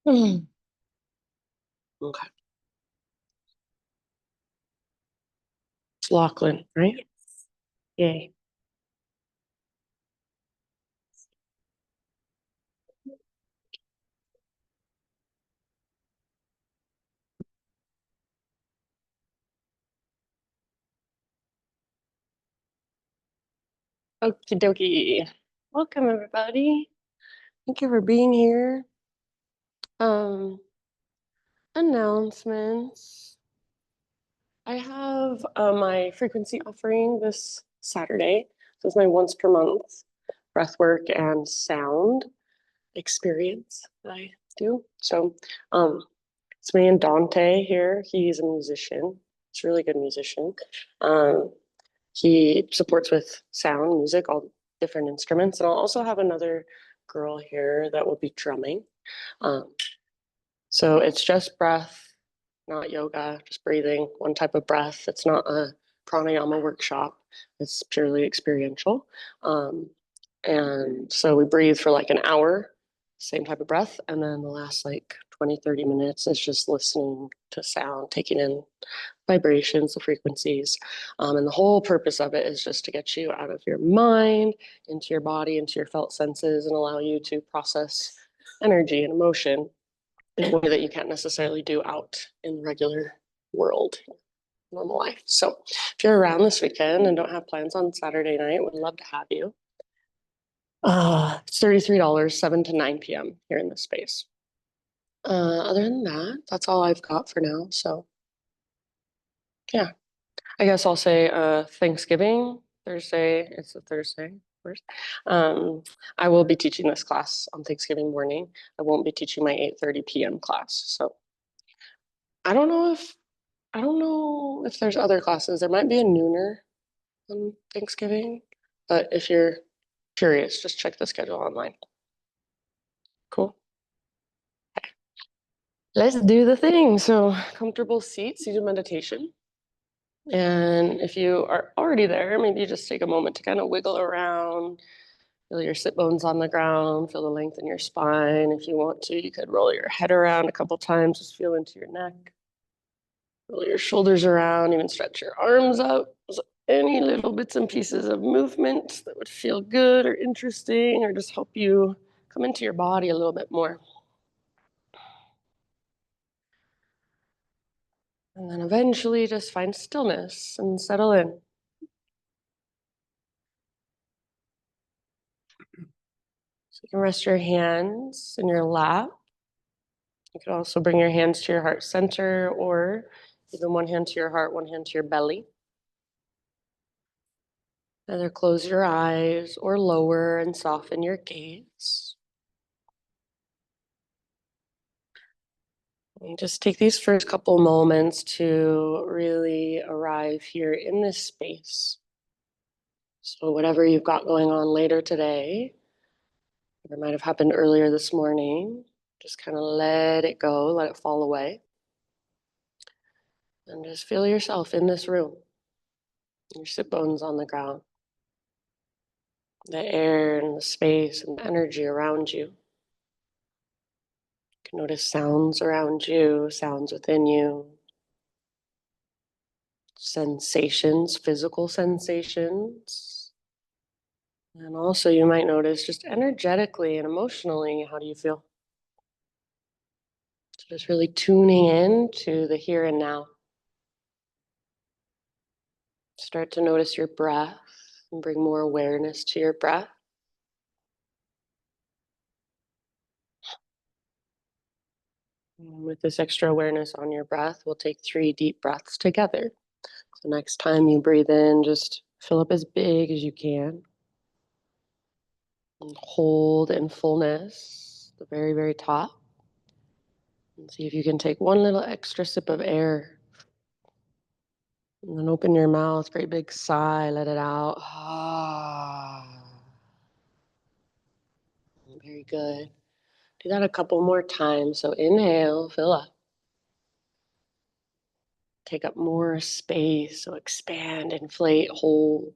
Mm. Okay. It's Lachlan, right? Yay. Okie dokie. Welcome, everybody. Thank you for being here. Um, Announcements. I have my frequency offering this Saturday. So it's my once per month breathwork and sound experience that I do. So it's me and Dante here. He's a musician. He's a really good musician. Um, He supports with sound, music, all different instruments. And I'll also have another girl here that will be drumming. Um, so it's just breath, not yoga, just breathing, one type of breath. It's not a pranayama workshop, it's purely experiential. Um, and so we breathe for like an hour, same type of breath. And then the last like 20, 30 minutes is just listening to sound, taking in vibrations, the frequencies. And the whole purpose of it is just to get you out of your mind, into your body, into your felt senses, and allow you to process energy and emotion in a way that you can't necessarily do out in the regular world, normal life. So if you're around this weekend and don't have plans on Saturday night, we'd love to have you. It's $33, 7 to 9 p.m. here in this space. Other than that, that's all I've got for now. So yeah. I guess I'll say Thanksgiving Thursday. It's a Thursday, of course. I will be teaching this class on Thanksgiving morning. I won't be teaching my 8:30 p.m. class. So I don't know if I don't know if there's other classes. There might be a nooner on Thanksgiving, but if you're curious, just check the schedule online. Cool. Let's do the thing. So comfortable seats, you do meditation. And if you are already there, maybe you just take a moment to kind of wiggle around. Feel your sit bones on the ground, feel the length in your spine. If you want to, you could roll your head around a couple times, just feel into your neck. Roll your shoulders around, even stretch your arms out. So any little bits and pieces of movement that would feel good or interesting or just help you come into your body a little bit more. And then eventually just find stillness and settle in. So you can rest your hands in your lap. You could also bring your hands to your heart center or even one hand to your heart, one hand to your belly. Either close your eyes or lower and soften your gaze. And just take these first couple moments to really arrive here in this space. So, whatever you've got going on later today, or might have happened earlier this morning, just kind of let it go, let it fall away. And just feel yourself in this room, your sit bones on the ground, the air and the space and the energy around you. You can notice sounds around you, sounds within you, sensations, physical sensations. And also, you might notice just energetically and emotionally, how do you feel? So just really tuning in to the here and now. Start to notice your breath and bring more awareness to your breath. And with this extra awareness on your breath, we'll take 3 deep breaths together. So next time you breathe in, just fill up as big as you can. And hold in fullness, the very, very top. And see if you can take one little extra sip of air. And then open your mouth, great big sigh, let it out. Very good. Do that a couple more times. So inhale, fill up. Take up more space. So expand, inflate, hold.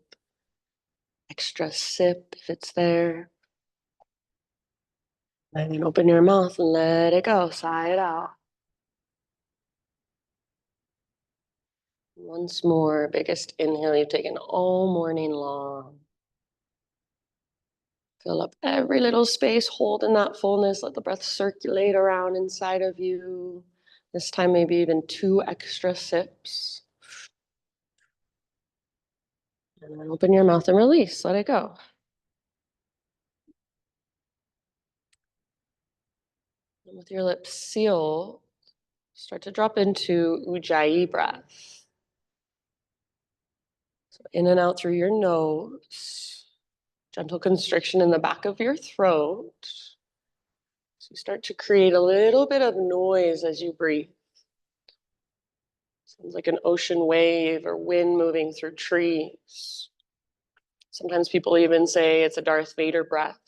Extra sip if it's there. And open your mouth and let it go. Sigh it out. Once more, biggest inhale you've taken all morning long. Fill up every little space, hold in that fullness, let the breath circulate around inside of you. This time, maybe even 2 extra sips. And then open your mouth and release, let it go. And with your lips sealed, start to drop into Ujjayi breath. So in and out through your nose, gentle constriction in the back of your throat. So you start to create a little bit of noise as you breathe. Sounds like an ocean wave or wind moving through trees. Sometimes people even say it's a Darth Vader breath.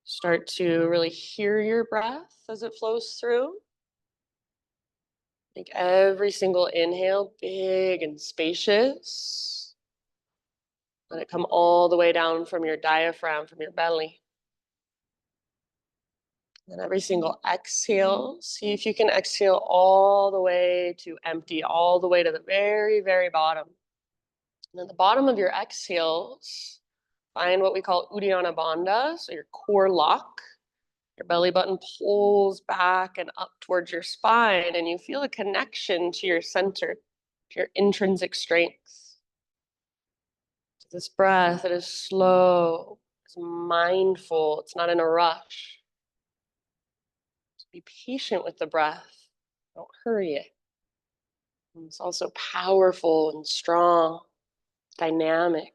Start to really hear your breath as it flows through. Make every single inhale big and spacious. Let it come all the way down from your diaphragm, from your belly. And every single exhale, see if you can exhale all the way to empty, all the way to the very, very bottom. And at the bottom of your exhales, find what we call Uddiyana Bandha, so your core lock. Your belly button pulls back and up towards your spine, and you feel a connection to your center, to your intrinsic strength. This breath, it is slow, it's mindful, it's not in a rush. Just be patient with the breath. Don't hurry it. And it's also powerful and strong, dynamic.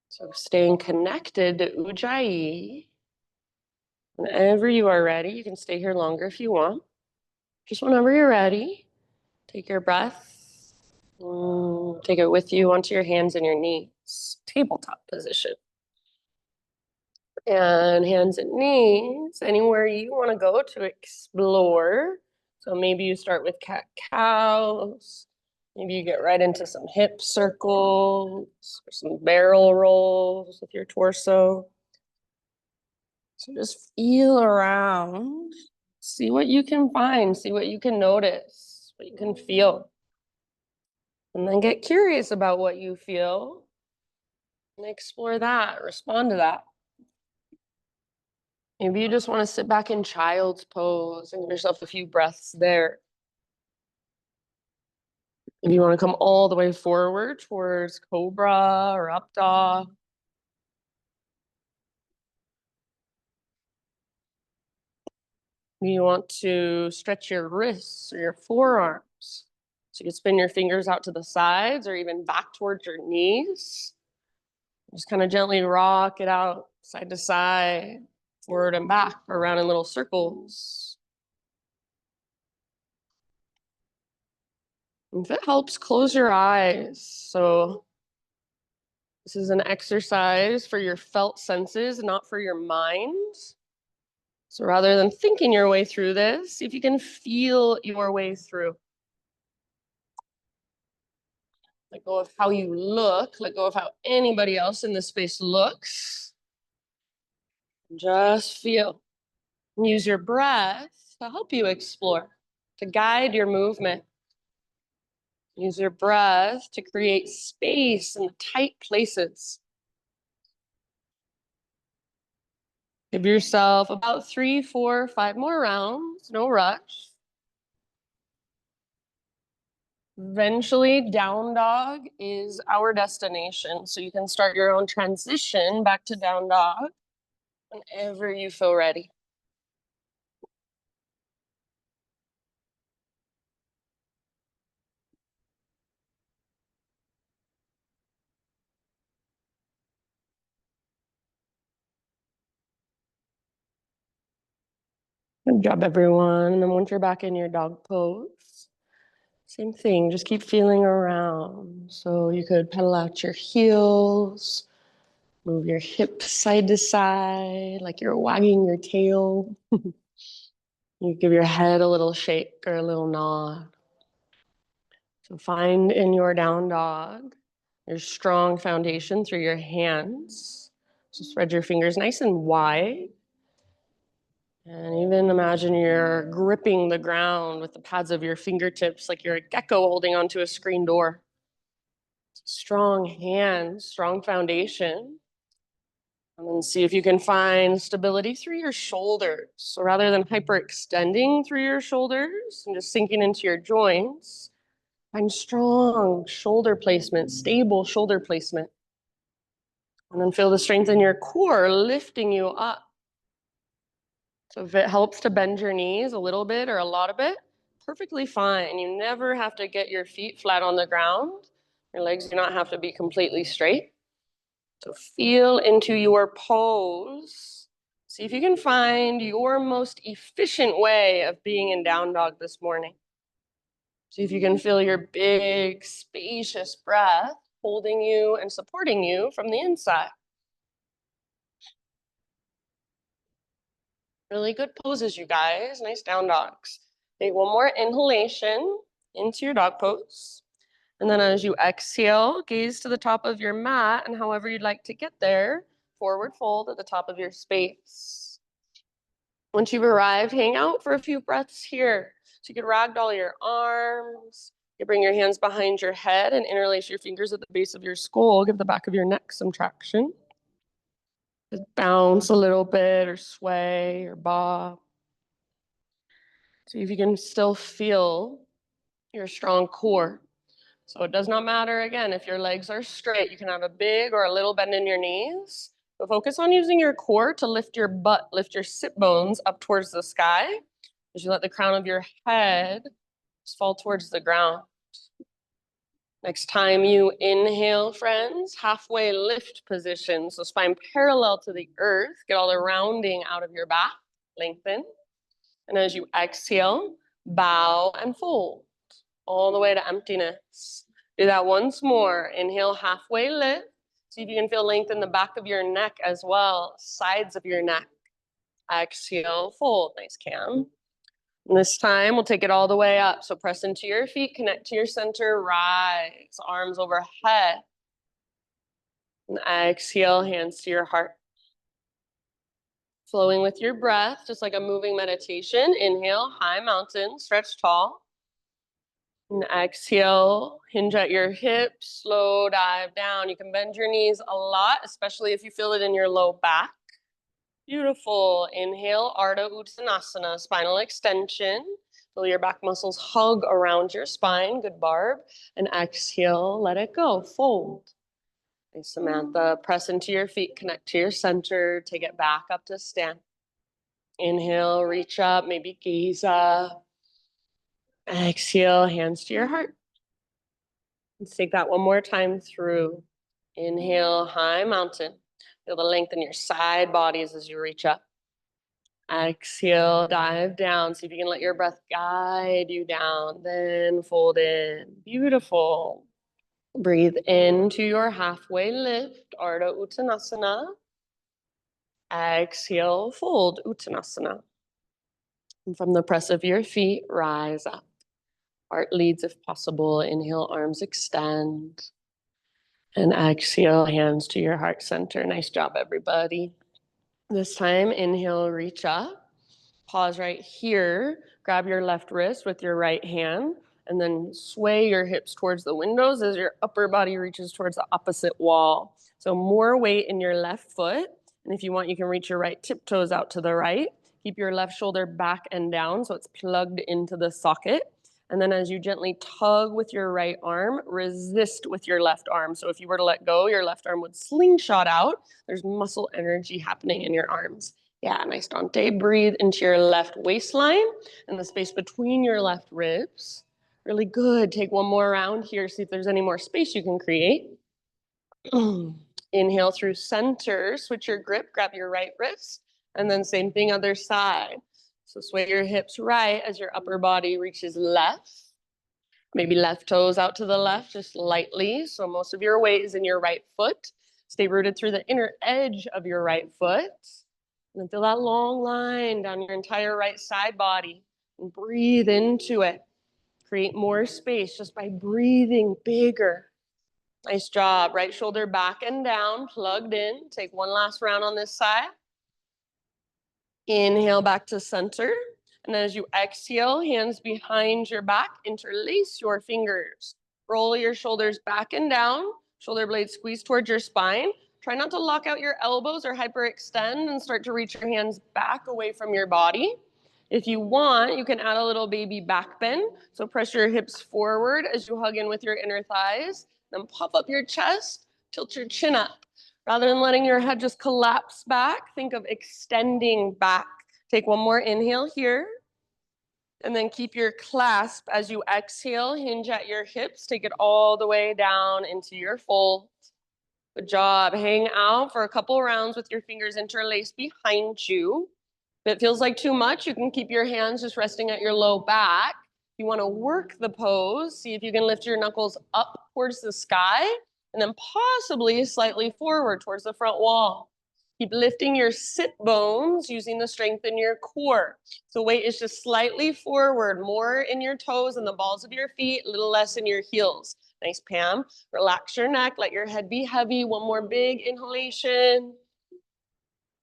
So staying connected to Ujjayi. Whenever you are ready, you can stay here longer if you want. Just whenever you're ready, take your breath, take it with you onto your hands and your knees, tabletop position. And hands and knees, anywhere you want to go to explore. So maybe you start with cat-cows. Maybe you get right into some hip circles or some barrel rolls with your torso. So just feel around, see what you can find, see what you can notice, what you can feel. And then get curious about what you feel and explore that, respond to that. Maybe you just want to sit back in child's pose and give yourself a few breaths there. Maybe you want to come all the way forward towards cobra or up dog. You want to stretch your wrists or your forearms. So you can spin your fingers out to the sides or even back towards your knees. Just kind of gently rock it out side to side, forward and back, around in little circles. If it helps, close your eyes. So this is an exercise for your felt senses, not for your mind. So rather than thinking your way through this, see if you can feel your way through. Let go of how you look, let go of how anybody else in this space looks. Just feel. Use your breath to help you explore, to guide your movement. Use your breath to create space in the tight places. Give yourself about 3, 4, 5 more rounds, no rush. Eventually, down dog is our destination. So you can start your own transition back to down dog whenever you feel ready. Good job, everyone. And then once you're back in your dog pose, same thing, just keep feeling around. So you could pedal out your heels, move your hips side to side, like you're wagging your tail. You give your head a little shake or a little nod. So find in your down dog your strong foundation through your hands. So spread your fingers nice and wide. And even imagine you're gripping the ground with the pads of your fingertips like you're a gecko holding onto a screen door. Strong hands, strong foundation. And then see if you can find stability through your shoulders. So rather than hyperextending through your shoulders and just sinking into your joints, find strong shoulder placement, stable shoulder placement. And then feel the strength in your core lifting you up. So if it helps to bend your knees a little bit or a lot of it, perfectly fine. You never have to get your feet flat on the ground. Your legs do not have to be completely straight. So feel into your pose. See if you can find your most efficient way of being in down dog this morning. See if you can feel your big, spacious breath holding you and supporting you from the inside. Really good poses, you guys. Nice down dogs. Take one more inhalation into your dog pose. And then as you exhale, gaze to the top of your mat, and however you'd like to get there, forward fold at the top of your space. Once you've arrived, hang out for a few breaths here. So you can ragdoll your arms. You bring your hands behind your head and interlace your fingers at the base of your skull. Give the back of your neck some traction. Just bounce a little bit or sway or bob. See if you can still feel your strong core. So it does not matter, again, if your legs are straight. You can have a big or a little bend in your knees. But focus on using your core to lift your butt, lift your sit bones up towards the sky as you let the crown of your head just fall towards the ground. Next time you inhale, friends, halfway lift position. So spine parallel to the earth. Get all the rounding out of your back. Lengthen. And as you exhale, bow and fold all the way to emptiness. Do that once more. Inhale, halfway lift. See if you can feel length in the back of your neck as well, sides of your neck. Exhale, fold. Nice, Cam. And this time, we'll take it all the way up. So press into your feet, connect to your center, rise, arms overhead. And exhale, hands to your heart. Flowing with your breath, just like a moving meditation. Inhale, high mountain, stretch tall. And exhale, hinge at your hips, slow dive down. You can bend your knees a lot, especially if you feel it in your low back. Beautiful. Inhale, Ardha Uttanasana, spinal extension. Feel your back muscles hug around your spine. Good, Barb. And exhale, let it go. Fold. Nice, Samantha. Press into your feet, connect to your center. Take it back up to stand. Inhale, reach up, maybe gaze up. Exhale, hands to your heart. Let's take that one more time through. Inhale, high mountain. Feel the length in your side bodies as you reach up. Exhale, dive down. See if you can let your breath guide you down. Then fold in. Beautiful. Breathe into your halfway lift, Ardha Uttanasana. Exhale, fold, Uttanasana. And from the press of your feet, rise up. Heart leads if possible. Inhale, arms extend. And exhale, hands to your heart center. Nice job, everybody. This time, inhale, reach up. Pause right here. Grab your left wrist with your right hand, and then sway your hips towards the windows as your upper body reaches towards the opposite wall. So more weight in your left foot. And if you want, you can reach your right tiptoes out to the right. Keep your left shoulder back and down so it's plugged into the socket. And then as you gently tug with your right arm, resist with your left arm. So if you were to let go, your left arm would slingshot out. There's muscle energy happening in your arms. Yeah, nice, Dante. Breathe into your left waistline and the space between your left ribs. Really good. Take one more round here. See if there's any more space you can create. Inhale through center. Switch your grip. Grab your right wrist. And then same thing, other side. So sway your hips right as your upper body reaches left. Maybe left toes out to the left, just lightly. So most of your weight is in your right foot. Stay rooted through the inner edge of your right foot. And then feel that long line down your entire right side body. And breathe into it. Create more space just by breathing bigger. Nice job. Right shoulder back and down, plugged in. Take one last round on this side. Inhale back to center. And then as you exhale, hands behind your back, interlace your fingers. Roll your shoulders back and down. Shoulder blades squeeze towards your spine. Try not to lock out your elbows or hyperextend and start to reach your hands back away from your body. If you want, you can add a little baby back bend. So press your hips forward as you hug in with your inner thighs. Then puff up your chest, tilt your chin up. Rather than letting your head just collapse back, think of extending back. Take one more inhale here. And then keep your clasp as you exhale. Hinge at your hips. Take it all the way down into your fold. Good job. Hang out for a couple rounds with your fingers interlaced behind you. If it feels like too much, you can keep your hands just resting at your low back. If you want to work the pose, see if you can lift your knuckles up towards the sky and then possibly slightly forward towards the front wall. Keep lifting your sit bones using the strength in your core. So weight is just slightly forward, more in your toes and the balls of your feet, a little less in your heels. Nice, Pam. Relax your neck, let your head be heavy. One more big inhalation.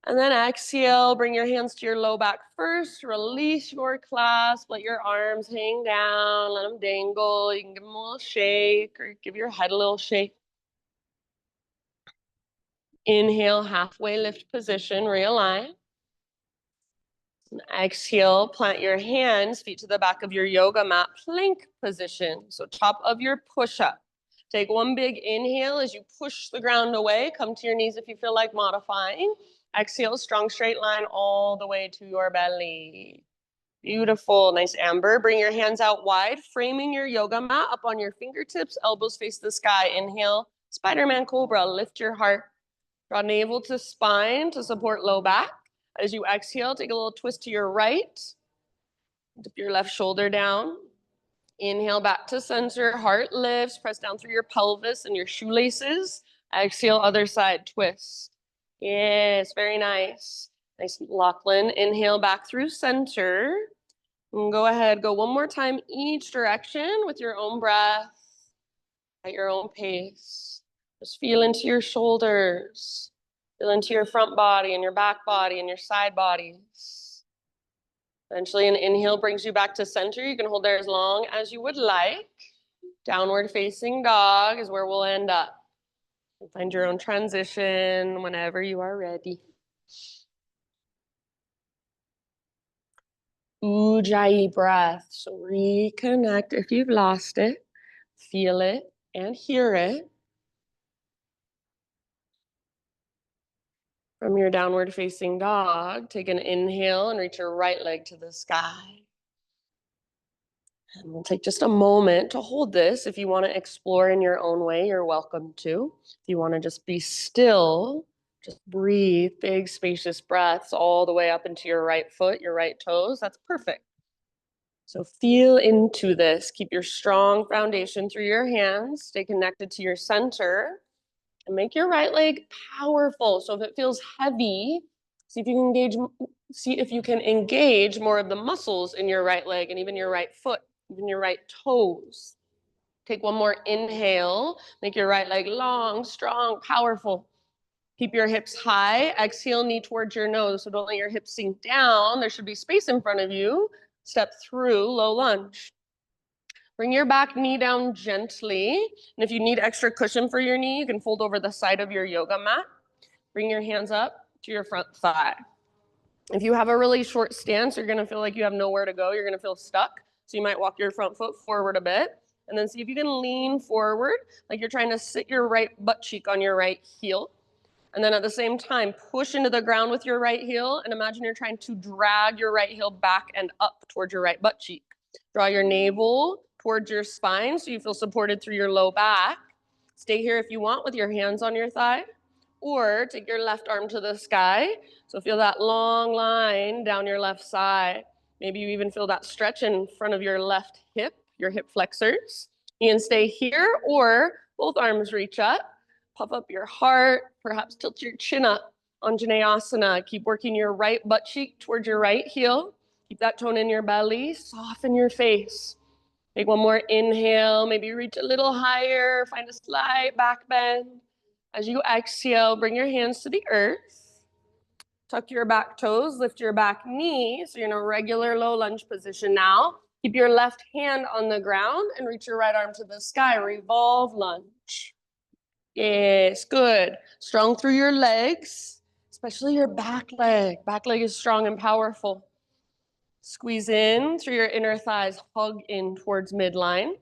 And then exhale, bring your hands to your low back first. Release your clasp, let your arms hang down, let them dangle. You can give them a little shake or give your head a little shake. Inhale, halfway lift position, realign. And exhale, plant your hands, feet to the back of your yoga mat, plank position. So top of your push-up. Take one big inhale as you push the ground away. Come to your knees if you feel like modifying. Exhale, strong straight line all the way to your belly. Beautiful, nice, Amber. Bring your hands out wide, framing your yoga mat up on your fingertips, elbows face the sky. Inhale, Spider-Man Cobra, lift your heart. Draw navel to spine to support low back. As you exhale, take a little twist to your right. Dip your left shoulder down. Inhale back to center, heart lifts, press down through your pelvis and your shoelaces. Exhale, other side, twist. Yes, very nice. Nice, Lachlan. Inhale back through center. And go ahead, go one more time each direction with your own breath at your own pace. Just feel into your shoulders. Feel into your front body and your back body and your side bodies. Eventually, an inhale brings you back to center. You can hold there as long as you would like. Downward facing dog is where we'll end up. Find your own transition whenever you are ready. Ujjayi breath. So reconnect if you've lost it. Feel it and hear it. From your downward facing dog, take an inhale and reach your right leg to the sky. And we'll take just a moment to hold this. If you want to explore in your own way, you're welcome to. If you want to just be still, just breathe big, spacious breaths all the way up into your right foot, your right toes. That's perfect. So feel into this. Keep your strong foundation through your hands. Stay connected to your center. And make your right leg powerful. So if it feels heavy, see if you can engage more of the muscles in your right leg and even your right foot, even your right toes. Take one more inhale. Make your right leg long, strong, powerful. Keep your hips high. Exhale, knee towards your nose. So don't let your hips sink down. There should be space in front of you. Step through low lunge. Bring your back knee down gently. And if you need extra cushion for your knee, you can fold over the side of your yoga mat. Bring your hands up to your front thigh. If you have a really short stance, you're gonna feel like you have nowhere to go. You're gonna feel stuck. So you might walk your front foot forward a bit. And then see if you can lean forward, like you're trying to sit your right butt cheek on your right heel. And then at the same time, push into the ground with your right heel and imagine you're trying to drag your right heel back and up towards your right butt cheek. Draw your navel towards your spine so you feel supported through your low back. Stay here if you want with your hands on your thigh, or take your left arm to the sky. So feel that long line down your left side. Maybe you even feel that stretch in front of your left hip, your hip flexors. You can stay here or both arms reach up. Puff up your heart, perhaps tilt your chin up. Anjaneyasana. Keep working your right butt cheek towards your right heel. Keep that tone in your belly. Soften your face. Take one more inhale, maybe reach a little higher, find a slight back bend. As you exhale, bring your hands to the earth. Tuck your back toes, lift your back knee. So you're in a regular low lunge position now. Keep your left hand on the ground and reach your right arm to the sky. Revolve lunge. Yes, good. Strong through your legs, especially your back leg. Back leg is strong and powerful. Squeeze in through your inner thighs, hug in towards midline.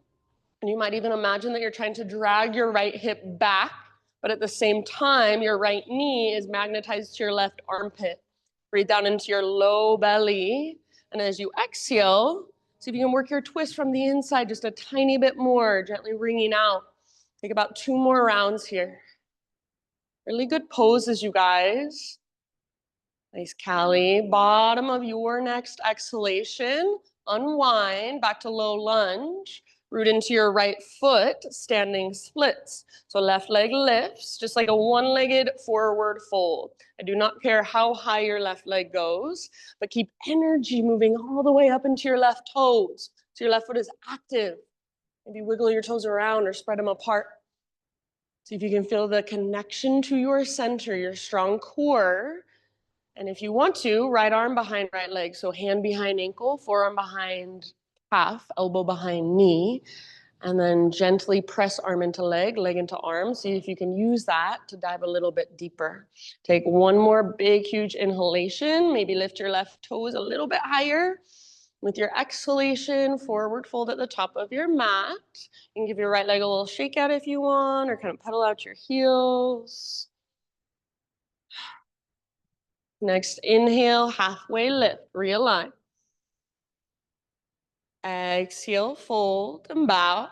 And you might even imagine that you're trying to drag your right hip back, but at the same time, your right knee is magnetized to your left armpit. Breathe down into your low belly. And as you exhale, see if you can work your twist from the inside just a tiny bit more, gently wringing out. Take about 2 more rounds here. Really good poses, you guys. Nice, Callie. Bottom of your next exhalation. Unwind back to low lunge. Root into your right foot, standing splits. So left leg lifts, just like a one-legged forward fold. I do not care how high your left leg goes, but keep energy moving all the way up into your left toes. So your left foot is active. Maybe wiggle your toes around or spread them apart. See if you can feel the connection to your center, your strong core. And if you want to, right arm behind right leg. So hand behind ankle, forearm behind calf, elbow behind knee. And then gently press arm into leg, leg into arm. See if you can use that to dive a little bit deeper. Take one more big, huge inhalation. Maybe lift your left toes a little bit higher. With your exhalation, forward fold at the top of your mat. You can give your right leg a little shake out if you want, or kind of pedal out your heels. Next, inhale, halfway lift, realign. Exhale, fold and bow.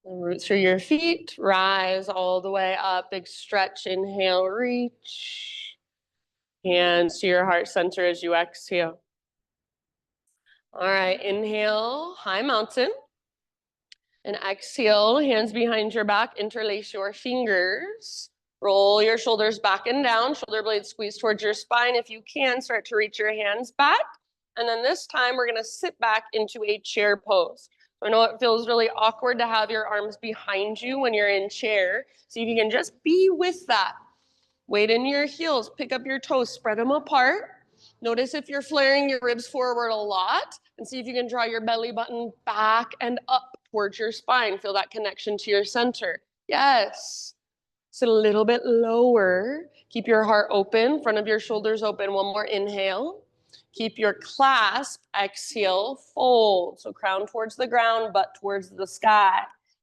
And root through your feet, rise all the way up, big stretch, inhale, reach. Hands to your heart center as you exhale. All right, inhale, high mountain. And exhale, hands behind your back, interlace your fingers. Roll your shoulders back and down, shoulder blades squeeze towards your spine. If you can, start to reach your hands back. And then this time, we're gonna sit back into a chair pose. I know it feels really awkward to have your arms behind you when you're in chair. See if you can just be with that. Weight in your heels, pick up your toes, spread them apart. Notice if you're flaring your ribs forward a lot, and see if you can draw your belly button back and up towards your spine. Feel that connection to your center. Yes. Sit a little bit lower. Keep your heart open, front of your shoulders open. One more inhale. Keep your clasp, exhale, fold. So crown towards the ground, butt towards the sky.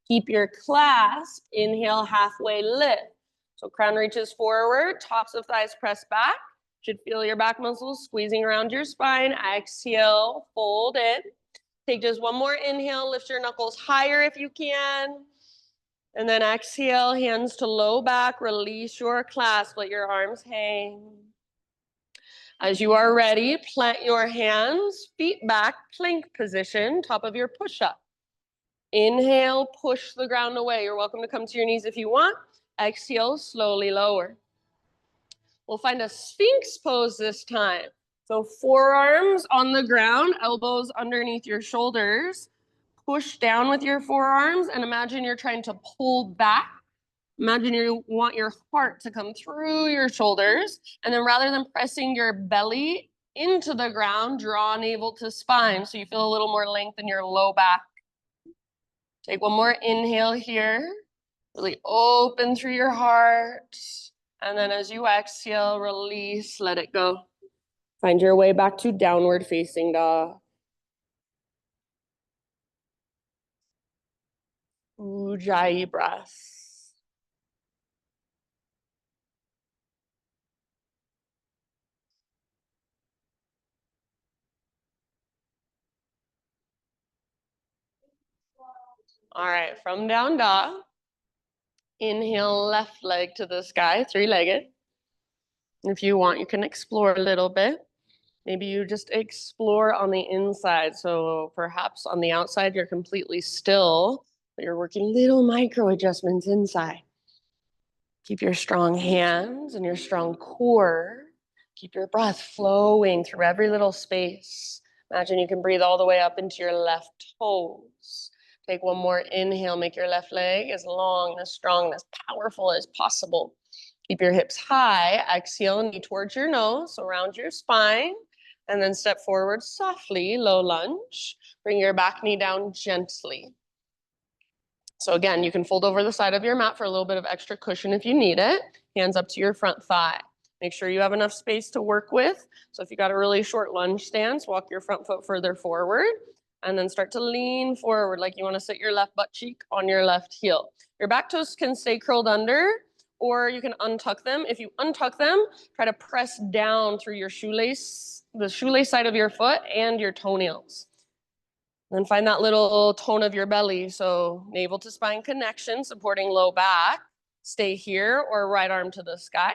Keep your clasp, inhale, halfway lift. So crown reaches forward, tops of thighs press back. Should feel your back muscles squeezing around your spine. Exhale, fold in. Take just one more inhale, lift your knuckles higher if you can. And then exhale, hands to low back, release your clasp, let your arms hang. As you are ready, plant your hands, feet back, plank position, top of your push-up. Inhale, push the ground away. You're welcome to come to your knees if you want. Exhale, slowly lower. We'll find a Sphinx pose this time. So forearms on the ground, elbows underneath your shoulders. Push down with your forearms and imagine you're trying to pull back. Imagine you want your heart to come through your shoulders. And then rather than pressing your belly into the ground, draw navel to spine so you feel a little more length in your low back. Take one more inhale here. Really open through your heart. And then as you exhale, release, let it go. Find your way back to downward facing dog. Ujjayi breath. All right, from down dog, inhale left leg to the sky, three-legged. If you want, you can explore a little bit. Maybe you just explore on the inside. So perhaps on the outside, you're completely still, but you're working little micro adjustments inside. Keep your strong hands and your strong core. Keep your breath flowing through every little space. Imagine you can breathe all the way up into your left toes. Take one more inhale, make your left leg as long, as strong, and as powerful as possible. Keep your hips high. Exhale, knee towards your nose, around your spine, and then step forward softly, low lunge. Bring your back knee down gently. So again, you can fold over the side of your mat for a little bit of extra cushion if you need it. Hands up to your front thigh. Make sure you have enough space to work with. So if you got a really short lunge stance, walk your front foot further forward and then start to lean forward like you want to sit your left butt cheek on your left heel. Your back toes can stay curled under, or you can untuck them. If you untuck them, try to press down through your shoelace, the shoelace side of your foot and your toenails. Then find that little tone of your belly. So navel to spine connection, supporting low back. Stay here or right arm to the sky.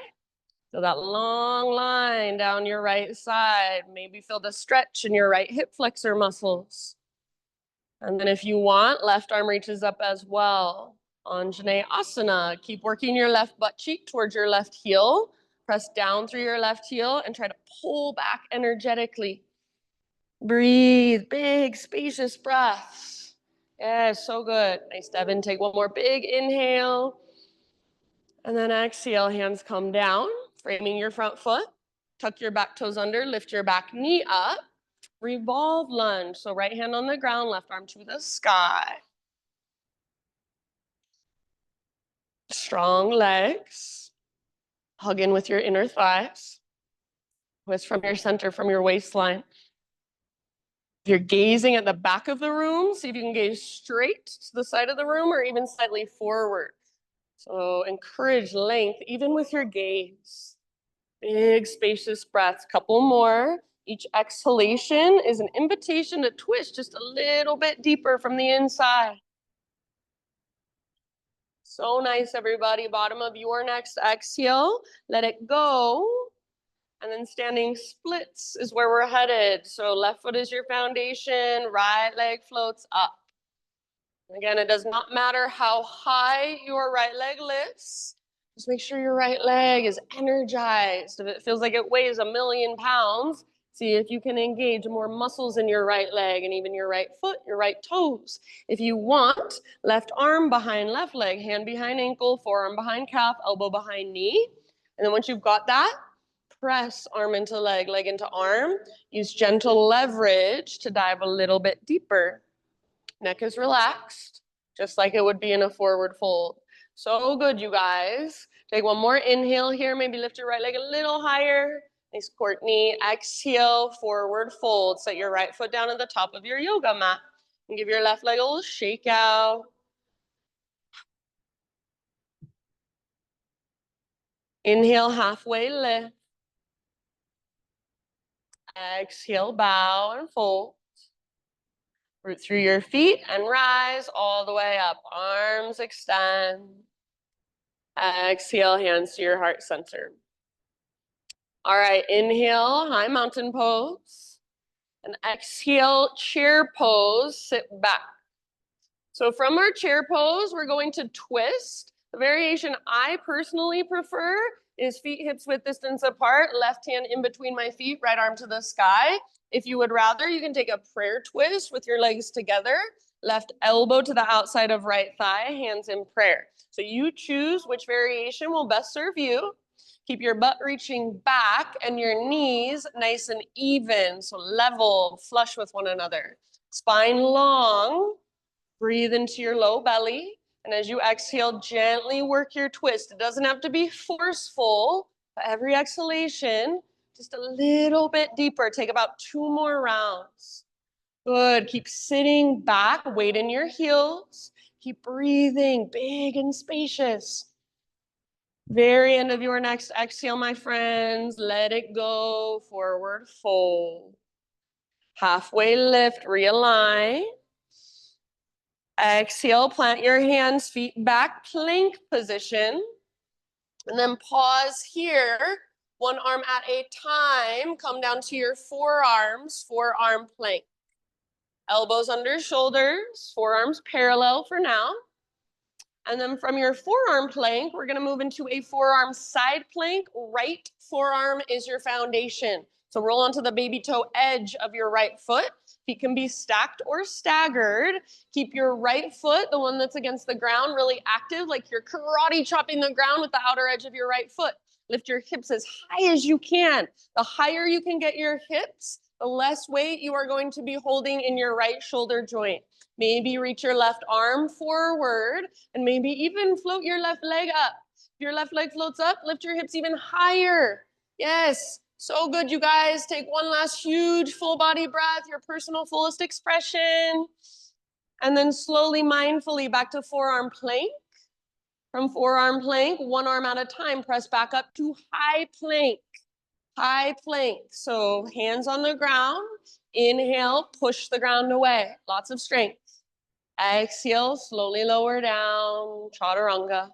So that long line down your right side. Maybe feel the stretch in your right hip flexor muscles. And then if you want, left arm reaches up as well. Anjaneyasana. Keep working your left butt cheek towards your left heel. Press down through your left heel and try to pull back energetically. Breathe, big, spacious breaths. Yeah, so good. Nice, Devin. Take one more big inhale. And then exhale, hands come down, framing your front foot. Tuck your back toes under, lift your back knee up. Revolve lunge. So right hand on the ground, left arm to the sky. Strong legs. Hug in with your inner thighs. Twist from your center, from your waistline. If you're gazing at the back of the room, see if you can gaze straight to the side of the room or even slightly forward. So encourage length even with your gaze. Big spacious breaths, couple more. Each exhalation is an invitation to twist just a little bit deeper from the inside. So nice, everybody. Bottom of your next exhale, let it go. And then standing splits is where we're headed. So left foot is your foundation, right leg floats up. Again, it does not matter how high your right leg lifts. Just make sure your right leg is energized. If it feels like it weighs 1,000,000 pounds, see if you can engage more muscles in your right leg and even your right foot, your right toes. If you want, left arm behind left leg, hand behind ankle, forearm behind calf, elbow behind knee. And then once you've got that, press arm into leg, leg into arm. Use gentle leverage to dive a little bit deeper. Neck is relaxed, just like it would be in a forward fold. So good, you guys. Take one more inhale here. Maybe lift your right leg a little higher. Nice, Courtney. Exhale, forward fold. Set your right foot down at the top of your yoga mat. And give your left leg a little shake out. Inhale, halfway lift. Exhale, bow and fold. Root through your feet and rise all the way up. Arms extend. Exhale, hands to your heart center. All right, inhale, high mountain pose. And exhale, chair pose, sit back. So from our chair pose, we're going to twist. The variation I personally prefer is feet hips width distance apart, left hand in between my feet, right arm to the sky. If you would rather, you can take a prayer twist with your legs together, left elbow to the outside of right thigh, hands in prayer. So you choose which variation will best serve you. Keep your butt reaching back and your knees nice and even, so level, flush with one another. Spine long, breathe into your low belly. And as you exhale, gently work your twist. It doesn't have to be forceful, but every exhalation, just a little bit deeper. Take about 2 more rounds. Good. Keep sitting back, weight in your heels. Keep breathing, big and spacious. Very end of your next exhale, my friends. Let it go, forward fold. Halfway lift, realign. Exhale, plant your hands, feet back, plank position. And then pause here, one arm at a time. Come down to your forearms, forearm plank. Elbows under shoulders, forearms parallel for now. And then from your forearm plank, we're gonna move into a forearm side plank. Right forearm is your foundation. So roll onto the baby toe edge of your right foot. Feet can be stacked or staggered. Keep your right foot, the one that's against the ground, really active, like you're karate chopping the ground with the outer edge of your right foot. Lift your hips as high as you can. The higher you can get your hips, the less weight you are going to be holding in your right shoulder joint. Maybe reach your left arm forward and maybe even float your left leg up. If your left leg floats up, lift your hips even higher. Yes, so good, you guys. Take one last huge full body breath, your personal fullest expression. And then slowly, mindfully back to forearm plank. From forearm plank, one arm at a time, press back up to high plank. High plank. So hands on the ground. Inhale, push the ground away. Lots of strength. Exhale, slowly lower down. Chaturanga.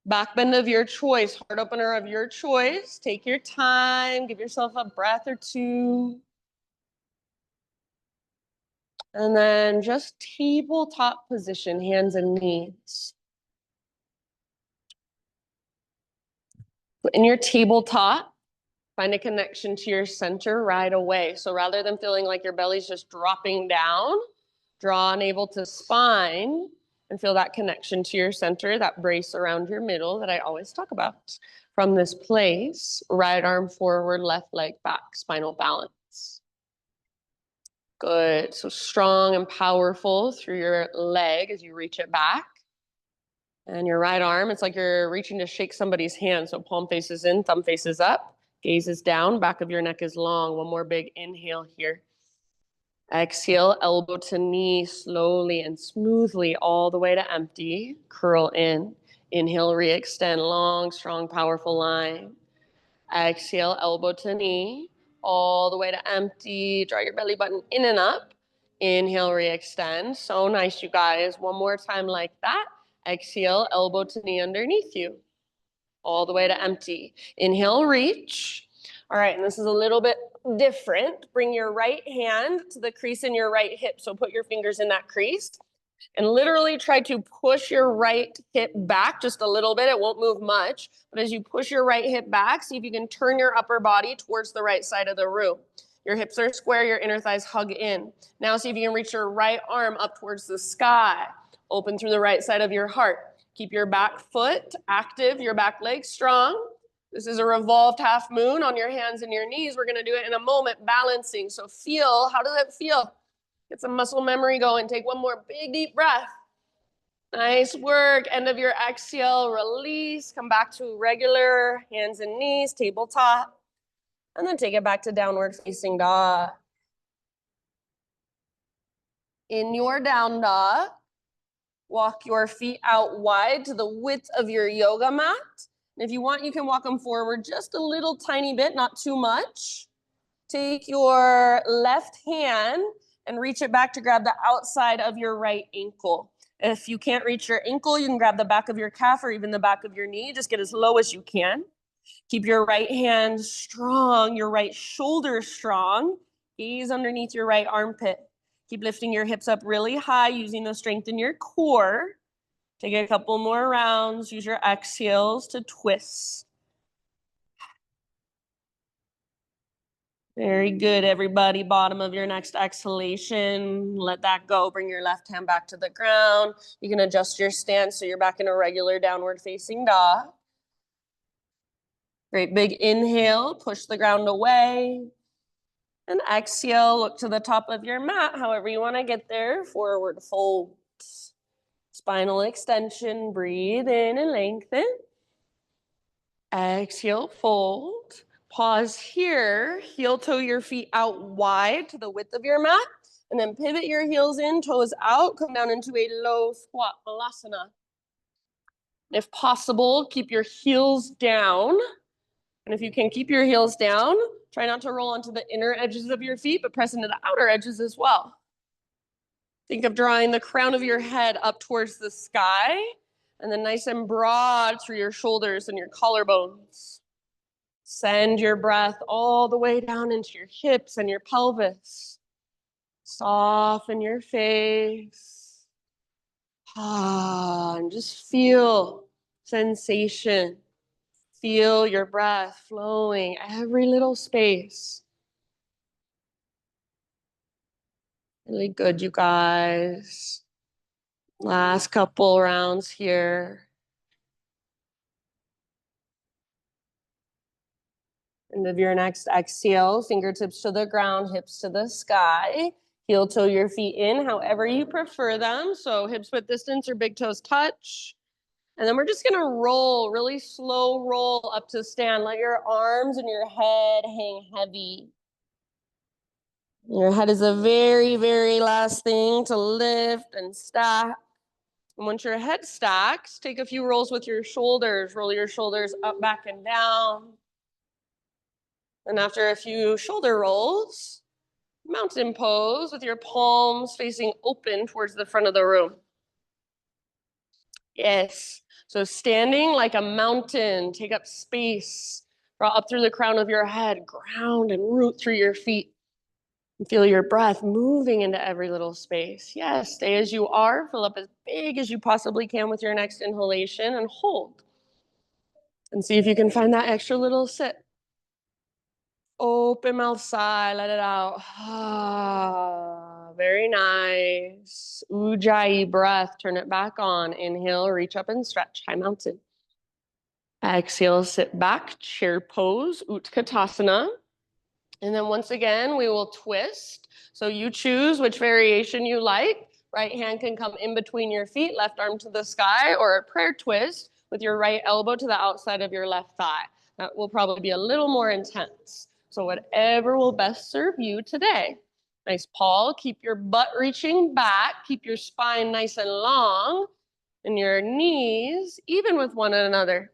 Back bend of your choice, heart opener of your choice. Take your time, give yourself a breath or two. And then just tabletop position, hands and knees. In your tabletop, find a connection to your center right away. So rather than feeling like your belly's just dropping down, draw navel to spine and feel that connection to your center, that brace around your middle that I always talk about. From this place, right arm forward, left leg back, spinal balance. Good. So strong and powerful through your leg as you reach it back. And your right arm, it's like you're reaching to shake somebody's hand. So palm faces in, thumb faces up, gaze is down, back of your neck is long. One more big inhale here. Exhale, elbow to knee, slowly and smoothly all the way to empty. Curl in. Inhale, re-extend, long, strong, powerful line. Exhale, elbow to knee, all the way to empty. Draw your belly button in and up. Inhale, re-extend. So nice, you guys. One more time like that. Exhale, elbow to knee underneath you, all the way to empty. Inhale, reach. All right, and this is a little bit different. Bring your right hand to the crease in your right hip. So put your fingers in that crease and literally try to push your right hip back just a little bit. It won't move much, but as you push your right hip back, see if you can turn your upper body towards the right side of the room. Your hips are square, your inner thighs hug in. Now see if you can reach your right arm up towards the sky. Open through the right side of your heart. Keep your back foot active, your back leg strong. This is a revolved half moon on your hands and your knees. We're gonna do it in a moment, balancing. So feel, how does it feel? Get some muscle memory going. Take one more big deep breath. Nice work. End of your exhale, release. Come back to regular hands and knees, tabletop. And then take it back to downward facing dog. In your down dog, walk your feet out wide to the width of your yoga mat. And if you want, you can walk them forward just a little tiny bit, not too much. Take your left hand and reach it back to grab the outside of your right ankle. If you can't reach your ankle, you can grab the back of your calf or even the back of your knee. Just get as low as you can. Keep your right hand strong, your right shoulder strong. Gaze underneath your right armpit. Keep lifting your hips up really high, using the strength in your core. Take a couple more rounds. Use your exhales to twist. Very good, everybody. Bottom of your next exhalation. Let that go. Bring your left hand back to the ground. You can adjust your stance so you're back in a regular downward facing dog. Great big inhale. Push the ground away. And exhale. Look to the top of your mat, however you want to get there. Forward fold. Spinal extension. Breathe in and lengthen. Exhale, fold. Pause here, heel toe your feet out wide to the width of your mat, and then pivot your heels in, toes out, come down into a low squat, Malasana. If possible, keep your heels down. And if you can keep your heels down, try not to roll onto the inner edges of your feet, but press into the outer edges as well. Think of drawing the crown of your head up towards the sky, and then nice and broad through your shoulders and your collarbones. Send your breath all the way down into your hips and your pelvis. Soften your face. And just feel sensation. Feel your breath flowing every little space. Really good, you guys. Last couple rounds here. End of your next exhale, fingertips to the ground, hips to the sky. Heel toe your feet in, however you prefer them. So hips width distance or big toes touch. And then we're just gonna roll, really slow roll up to stand. Let your arms and your head hang heavy. Your head is the very, very last thing to lift and stack. And once your head stacks, take a few rolls with your shoulders. Roll your shoulders up, back, and down. And after a few shoulder rolls, mountain pose with your palms facing open towards the front of the room. Yes. So standing like a mountain, take up space, draw up through the crown of your head, ground and root through your feet. And feel your breath moving into every little space. Yes, stay as you are, fill up as big as you possibly can with your next inhalation and hold. And see if you can find that extra little sit. Open mouth sigh, let it out. Very nice. Ujjayi breath, turn it back on. Inhale, reach up and stretch, high mountain. Exhale, sit back, chair pose, Utkatasana. And then once again, we will twist. So you choose which variation you like. Right hand can come in between your feet, left arm to the sky, or a prayer twist with your right elbow to the outside of your left thigh. That will probably be a little more intense. So whatever will best serve you today. Nice, Paul. Keep your butt reaching back. Keep your spine nice and long and your knees even with one another.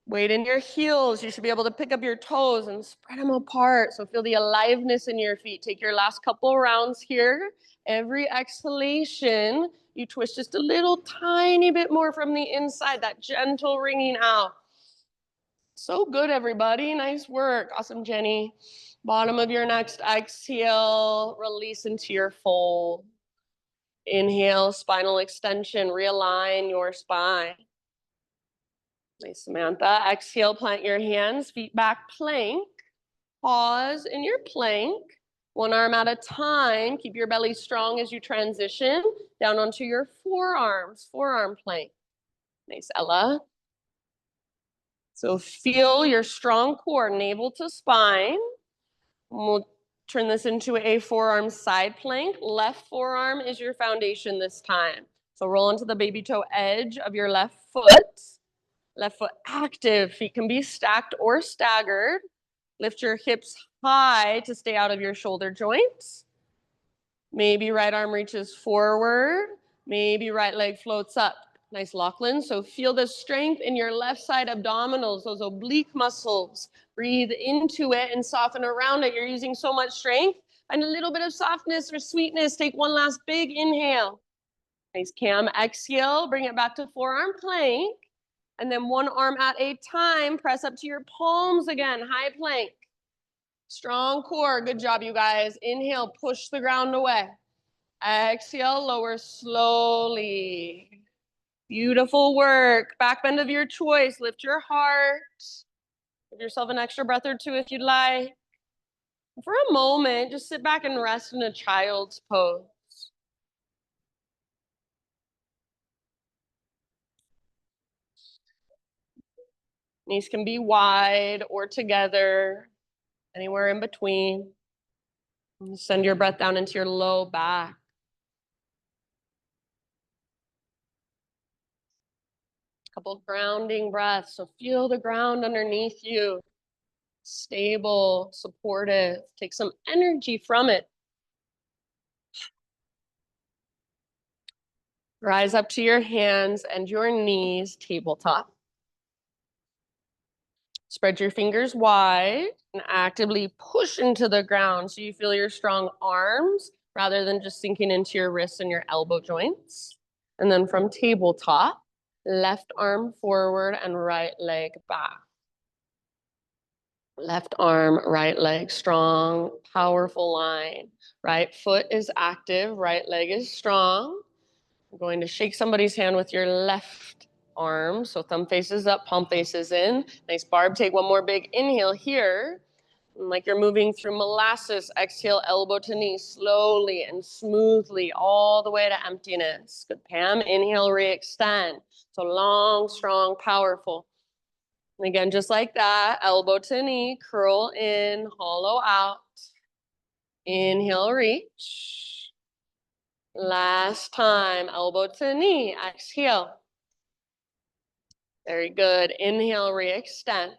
Weight in your heels. You should be able to pick up your toes and spread them apart. So feel the aliveness in your feet. Take your last couple rounds here. Every exhalation, you twist just a little tiny bit more from the inside, that gentle wringing out. So good, everybody. Nice work. Awesome, Jenny. Bottom of your next exhale, release into your fold. Inhale, spinal extension. Realign your spine. Nice, Samantha. Exhale, plant your hands, feet back, plank. Pause in your plank. One arm at a time. Keep your belly strong as you transition down onto your forearms. Forearm plank. Nice, Ella. So feel your strong core, navel to spine. We'll turn this into a forearm side plank. Left forearm is your foundation this time. So roll into the baby toe edge of your left foot. Left foot active. Feet can be stacked or staggered. Lift your hips high to stay out of your shoulder joints. Maybe right arm reaches forward. Maybe right leg floats up. Nice, Lachlan. So feel the strength in your left side abdominals, those oblique muscles. Breathe into it and soften around it. You're using so much strength. And a little bit of softness or sweetness. Take one last big inhale. Nice, Cam. Exhale. Bring it back to forearm plank. And then one arm at a time, press up to your palms again, high plank. Strong core, good job, you guys. Inhale, push the ground away. Exhale, lower slowly. Beautiful work. Back bend of your choice, lift your heart. Give yourself an extra breath or two if you'd like. For a moment, just sit back and rest in a child's pose. Knees can be wide or together, anywhere in between. Send your breath down into your low back. Couple grounding breaths. So feel the ground underneath you. Stable, supportive. Take some energy from it. Rise up to your hands and your knees, tabletop. Spread your fingers wide and actively push into the ground so you feel your strong arms rather than just sinking into your wrists and your elbow joints. And then from tabletop, left arm forward and right leg back. Left arm, right leg, strong, powerful line. Right foot is active, right leg is strong. You're going to shake somebody's hand with your left arm. So thumb faces up, palm faces in. Nice, Barb. Take one more big inhale here. And like you're moving through molasses, exhale, elbow to knee, slowly and smoothly, all the way to emptiness. Good, Pam. Inhale, re-extend. So long, strong, powerful. And again, just like that, elbow to knee, curl in, hollow out. Inhale, reach. Last time, elbow to knee, exhale. Very good. Inhale, re-extend.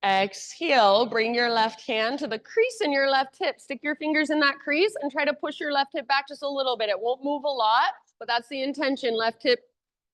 Exhale, bring your left hand to the crease in your left hip. Stick your fingers in that crease and try to push your left hip back just a little bit. It won't move a lot, but that's the intention. Left hip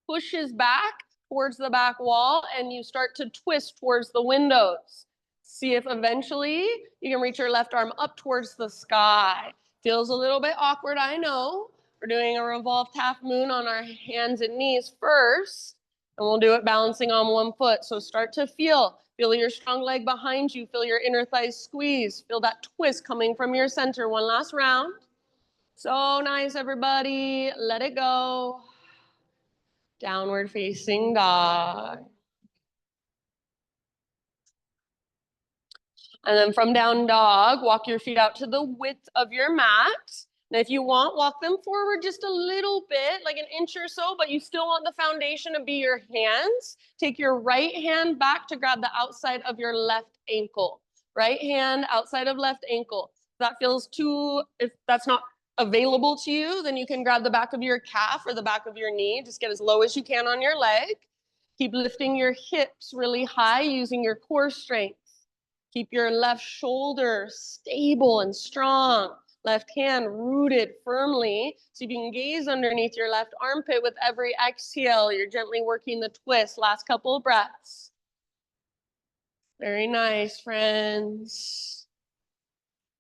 pushes back towards the back wall and you start to twist towards the windows. See if eventually you can reach your left arm up towards the sky. Feels a little bit awkward, I know. We're doing a revolved half moon on our hands and knees first, and we'll do it balancing on one foot. So start to feel your strong leg behind you. Feel your inner thighs squeeze. Feel that twist coming from your center. One last round. So nice, everybody. Let it go. Downward facing dog. And then from down dog, walk your feet out to the width of your mat. And if you want, walk them forward just a little bit, like an inch or so, but you still want the foundation to be your hands. Take your right hand back to grab the outside of your left ankle. Right hand outside of left ankle. If that feels too, if that's not available to you, then you can grab the back of your calf or the back of your knee. Just get as low as you can on your leg. Keep lifting your hips really high using your core strength. Keep your left shoulder stable and strong. Left hand rooted firmly. So you can gaze underneath your left armpit with every exhale. You're gently working the twist. Last couple of breaths. Very nice, friends.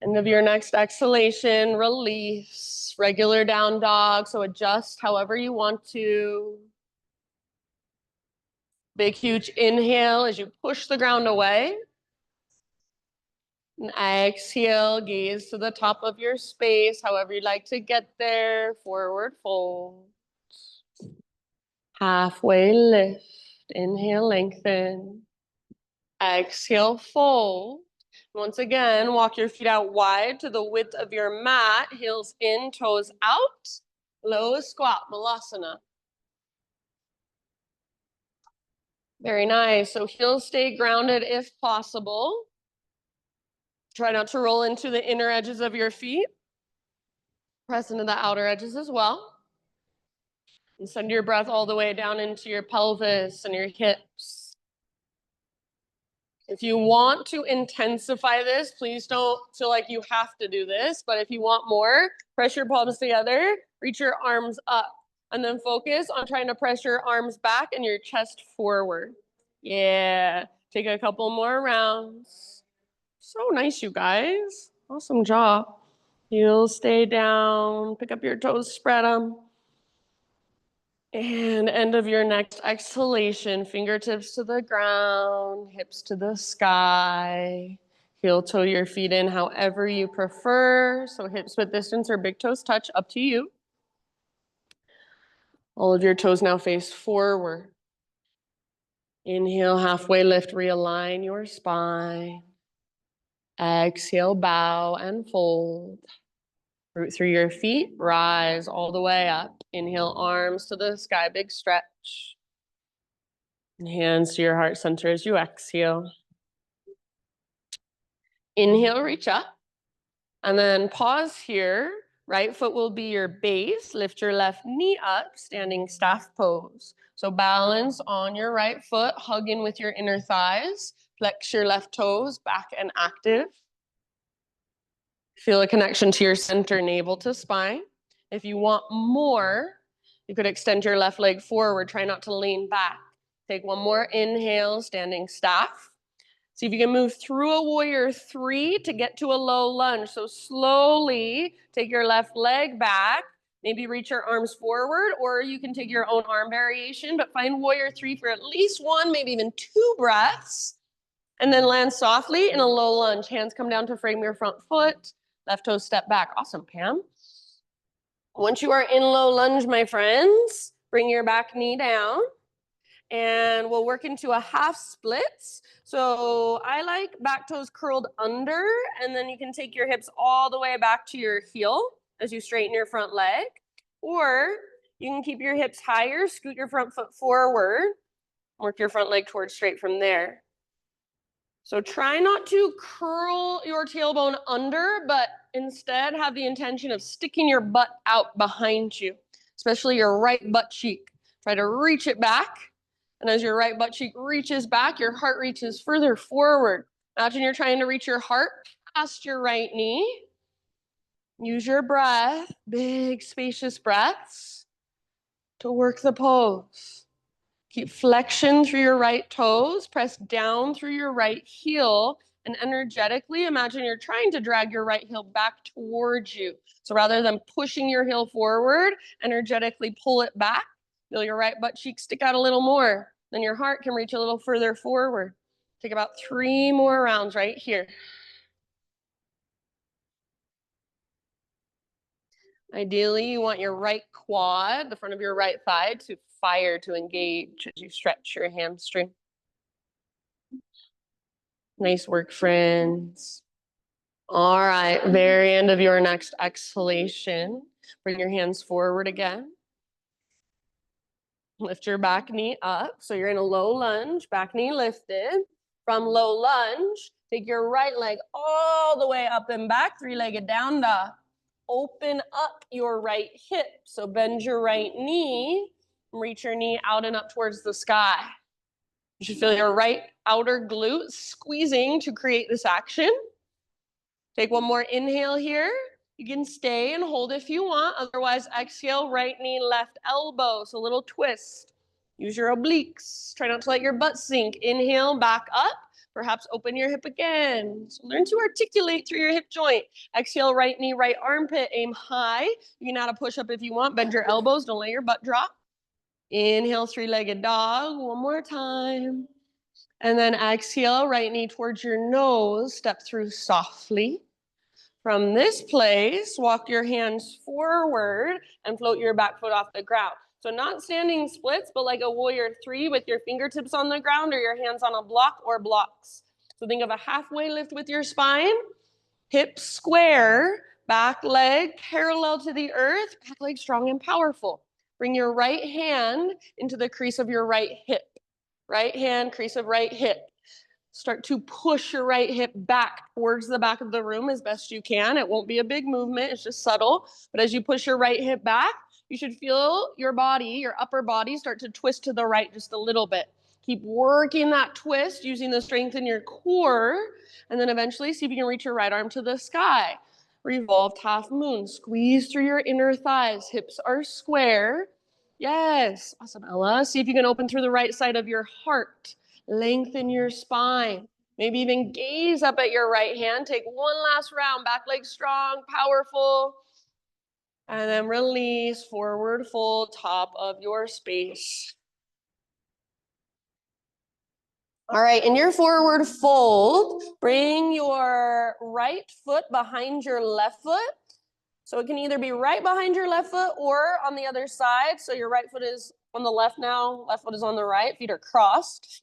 End of your next exhalation, release. Regular down dog, so adjust however you want to. Big, huge inhale as you push the ground away. And exhale, gaze to the top of your space, however you'd like to get there. Forward fold. Halfway lift. Inhale, lengthen. Exhale, fold. Once again, walk your feet out wide to the width of your mat. Heels in, toes out. Low squat, Malasana. Very nice. So heels stay grounded if possible. Try not to roll into the inner edges of your feet. Press into the outer edges as well. And send your breath all the way down into your pelvis and your hips. If you want to intensify this, please don't feel like you have to do this, but if you want more, press your palms together, reach your arms up, and then focus on trying to press your arms back and your chest forward. Yeah, take a couple more rounds. So nice, you guys. Awesome job. Heels stay down, pick up your toes, spread them. And end of your next exhalation, fingertips to the ground, hips to the sky. Heel toe your feet in however you prefer. So hips width distance or big toes touch, up to you. All of your toes now face forward. Inhale, halfway lift, realign your spine. Exhale, bow and fold. Root through your feet, rise all the way up. Inhale, arms to the sky, big stretch. And hands to your heart center as you exhale. Inhale, reach up. And then pause here. Right foot will be your base. Lift your left knee up, standing staff pose. So balance on your right foot, hug in with your inner thighs. Flex your left toes, back and active. Feel a connection to your center, navel to spine. If you want more, you could extend your left leg forward. Try not to lean back. Take one more inhale, standing staff. See if you can move through a warrior 3 to get to a low lunge. So slowly take your left leg back. Maybe reach your arms forward, or you can take your own arm variation, but find warrior 3 for at least 1, maybe even 2 breaths. And then land softly in a low lunge. Hands come down to frame your front foot. Left toe step back. Awesome, Pam. Once you are in low lunge, my friends, bring your back knee down And we'll work into a half splits. So I like back toes curled under, and then you can take your hips all the way back to your heel as you straighten your front leg. Or you can keep your hips higher, scoot your front foot forward, work your front leg towards straight from there. So try not to curl your tailbone under, but instead have the intention of sticking your butt out behind you, especially your right butt cheek. Try to reach it back. And as your right butt cheek reaches back, your heart reaches further forward. Imagine you're trying to reach your heart past your right knee. Use your breath, big spacious breaths, to work the pose. Keep flexion through your right toes, press down through your right heel, and energetically imagine you're trying to drag your right heel back towards you. So rather than pushing your heel forward, energetically pull it back. Feel your right butt cheek stick out a little more. Then your heart can reach a little further forward. Take about 3 more rounds right here. Ideally, you want your right quad, the front of your right thigh, to fire, to engage as you stretch your hamstring. Nice work, friends. All right, very end of your next exhalation. Bring your hands forward again. Lift your back knee up. So you're in a low lunge, back knee lifted. From low lunge, take your right leg all the way up and back, three-legged down dog. Open up your right hip. So bend your right knee, reach your knee out and up towards the sky. You should feel your right outer glute squeezing to create this action. Take one more inhale here. You can stay and hold if you want. Otherwise, exhale, right knee, left elbow. So a little twist. Use your obliques. Try not to let your butt sink. Inhale, back up. Perhaps open your hip again. So learn to articulate through your hip joint. Exhale, right knee, right armpit. Aim high. You can add a push-up if you want. Bend your elbows. Don't let your butt drop. Inhale, three-legged dog. One more time. And then exhale, right knee towards your nose. Step through softly. From this place, walk your hands forward and float your back foot off the ground. So not standing splits, but like a warrior 3 with your fingertips on the ground or your hands on a block or blocks. So think of a halfway lift with your spine, hips square, back leg parallel to the earth, back leg strong and powerful. Bring your right hand into the crease of your right hip. Right hand, crease of right hip. Start to push your right hip back towards the back of the room as best you can. It won't be a big movement, it's just subtle. But as you push your right hip back, you should feel your body, your upper body, start to twist to the right just a little bit. Keep working that twist using the strength in your core, and then eventually see if you can reach your right arm to the sky. Revolved half moon. Squeeze through your inner thighs. Hips are square. Yes. Awesome, Ella. See if you can open through the right side of your heart. Lengthen your spine. Maybe even gaze up at your right hand. Take one last round. Back leg strong, powerful. And then release, forward fold, top of your space. All right, in your forward fold, bring your right foot behind your left foot. So it can either be right behind your left foot or on the other side. So your right foot is on the left now, left foot is on the right, feet are crossed.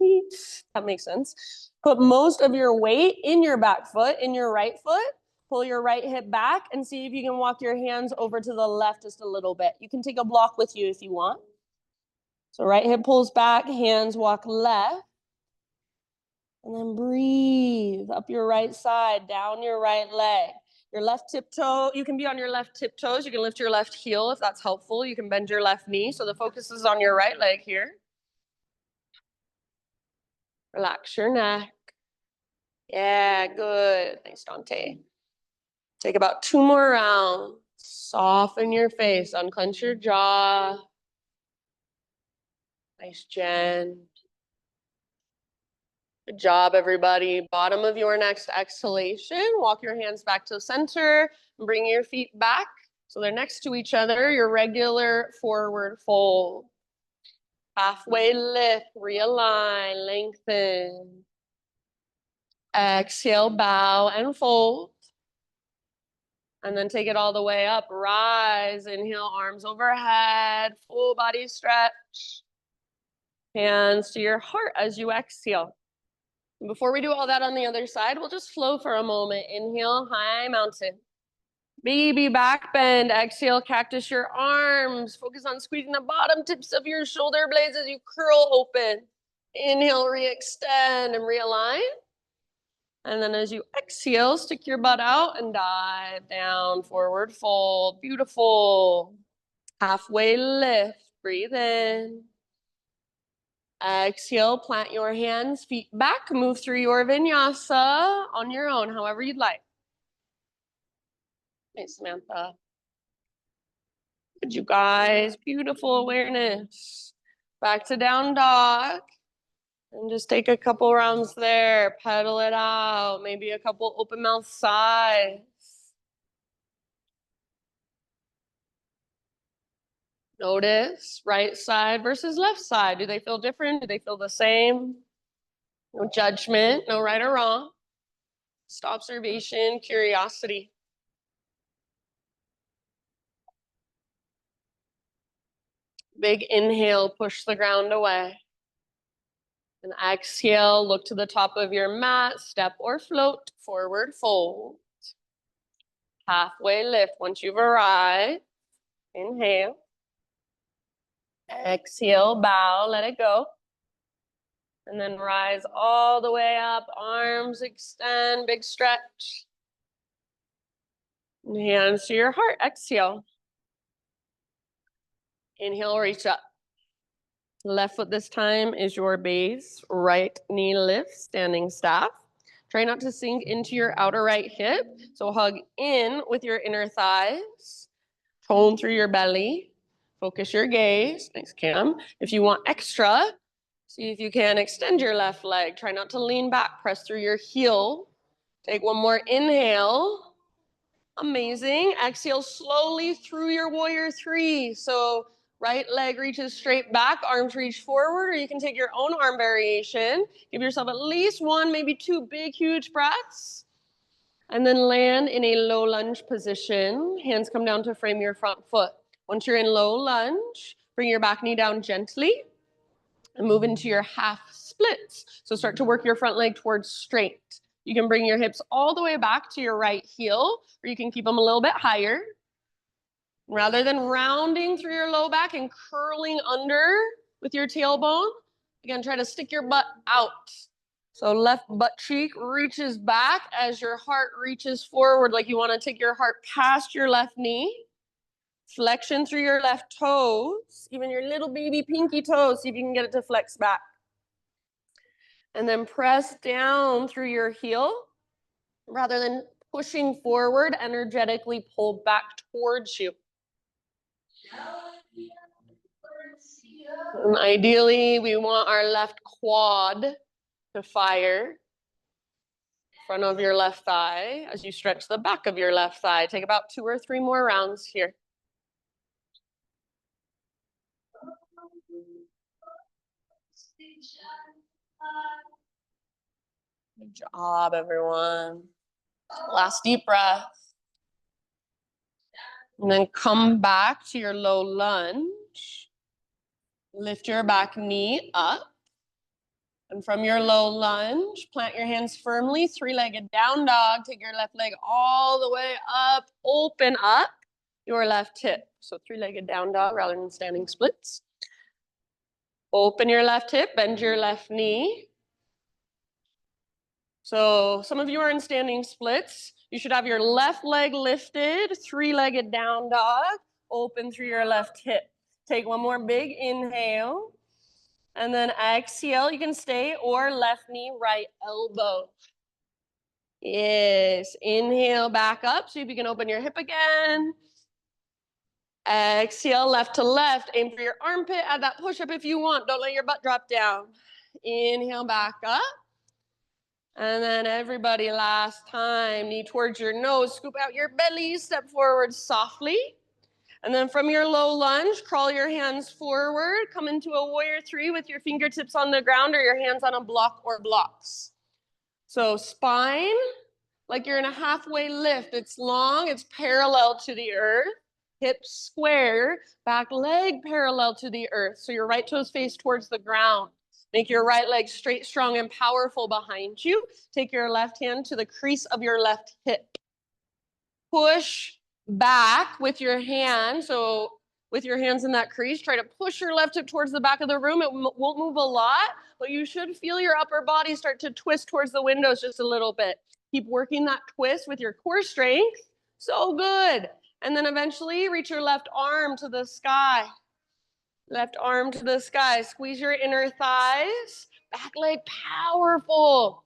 That makes sense. Put most of your weight in your back foot, in your right foot. Pull your right hip back and see if you can walk your hands over to the left just a little bit. You can take a block with you if you want. So right hip pulls back, hands walk left. And then breathe up your right side, down your right leg. Your left tiptoe, you can be on your left tiptoes. You can lift your left heel if that's helpful. You can bend your left knee. So the focus is on your right leg here. Relax your neck. Yeah, good. Thanks, Dante. Take about 2 more rounds. Soften your face, unclench your jaw. Nice, Jen. Good job, everybody. Bottom of your next exhalation. Walk your hands back to the center. Bring your feet back so they're next to each other. Your regular forward fold. Halfway lift, realign, lengthen. Exhale, bow and fold. And then take it all the way up. Rise, inhale, arms overhead, full body stretch. Hands to your heart as you exhale. Before we do all that on the other side, we'll just flow for a moment. Inhale, high mountain. Baby back bend. Exhale, cactus your arms. Focus on squeezing the bottom tips of your shoulder blades as you curl open. Inhale, re-extend and realign. And then as you exhale, stick your butt out and dive down, forward fold. Beautiful. Halfway lift. Breathe in. Exhale, plant your hands, feet back, move through your vinyasa on your own, however you'd like. Hey, Samantha. Good, you guys. Beautiful awareness. Back to down dog. And just take a couple rounds there. Pedal it out. Maybe a couple open mouth sighs. Notice right side versus left side. Do they feel different? Do they feel the same? No judgment, no right or wrong. Just observation, curiosity. Big inhale, push the ground away. And exhale, look to the top of your mat, step or float, forward fold. Halfway lift once you've arrived. Inhale. Exhale, bow, let it go. And then rise all the way up, arms extend, big stretch. And hands to your heart, exhale. Inhale, reach up. Left foot this time is your base. Right knee lift, standing staff. Try not to sink into your outer right hip. So hug in with your inner thighs. Tone through your belly. Focus your gaze. Thanks, Cam. If you want extra, see if you can extend your left leg. Try not to lean back. Press through your heel. Take one more inhale. Amazing. Exhale slowly through your warrior three. So right leg reaches straight back, arms reach forward, or you can take your own arm variation. Give yourself at least one, maybe two big, huge breaths. And then land in a low lunge position. Hands come down to frame your front foot. Once you're in low lunge, bring your back knee down gently and move into your half splits. So start to work your front leg towards straight. You can bring your hips all the way back to your right heel, or you can keep them a little bit higher. Rather than rounding through your low back and curling under with your tailbone, again, try to stick your butt out. So left butt cheek reaches back as your heart reaches forward, like you want to take your heart past your left knee. Flexion through your left toes, even your little baby pinky toes, see if you can get it to flex back. And then press down through your heel. Rather than pushing forward, energetically pull back towards you. And ideally, we want our left quad to fire. Front of your left thigh as you stretch the back of your left thigh. Take about 2 or 3 more rounds here. Good job, everyone. Last deep breath. And then come back to your low lunge. Lift your back knee up. And from your low lunge, plant your hands firmly, 3-legged down dog. Take your left leg all the way up. Open up your left hip. So 3-legged down dog rather than standing splits. Open your left hip, bend your left knee. So some of you are in standing splits. You should have your left leg lifted, 3-legged down dog, open through your left hip. Take one more big inhale. And then exhale, you can stay, or left knee, right elbow. Yes, inhale back up, so if you can open your hip again. Exhale, left to left, aim for your armpit, add that push-up if you want, don't let your butt drop down. Inhale back up. And then everybody, last time, knee towards your nose, scoop out your belly, step forward softly. And then from your low lunge, crawl your hands forward, come into a warrior three with your fingertips on the ground or your hands on a block or blocks. So spine, like you're in a halfway lift. It's long, it's parallel to the earth. hips square, back leg parallel to the earth. So your right toes face towards the ground. Make your right leg straight, strong, and powerful behind you. Take your left hand to the crease of your left hip. Push back with your hand. So with your hands in that crease, try to push your left hip towards the back of the room. It won't move a lot, but you should feel your upper body start to twist towards the windows just a little bit. Keep working that twist with your core strength. So good. And then eventually reach your left arm to the sky. Left arm to the sky. Squeeze your inner thighs. Back leg powerful.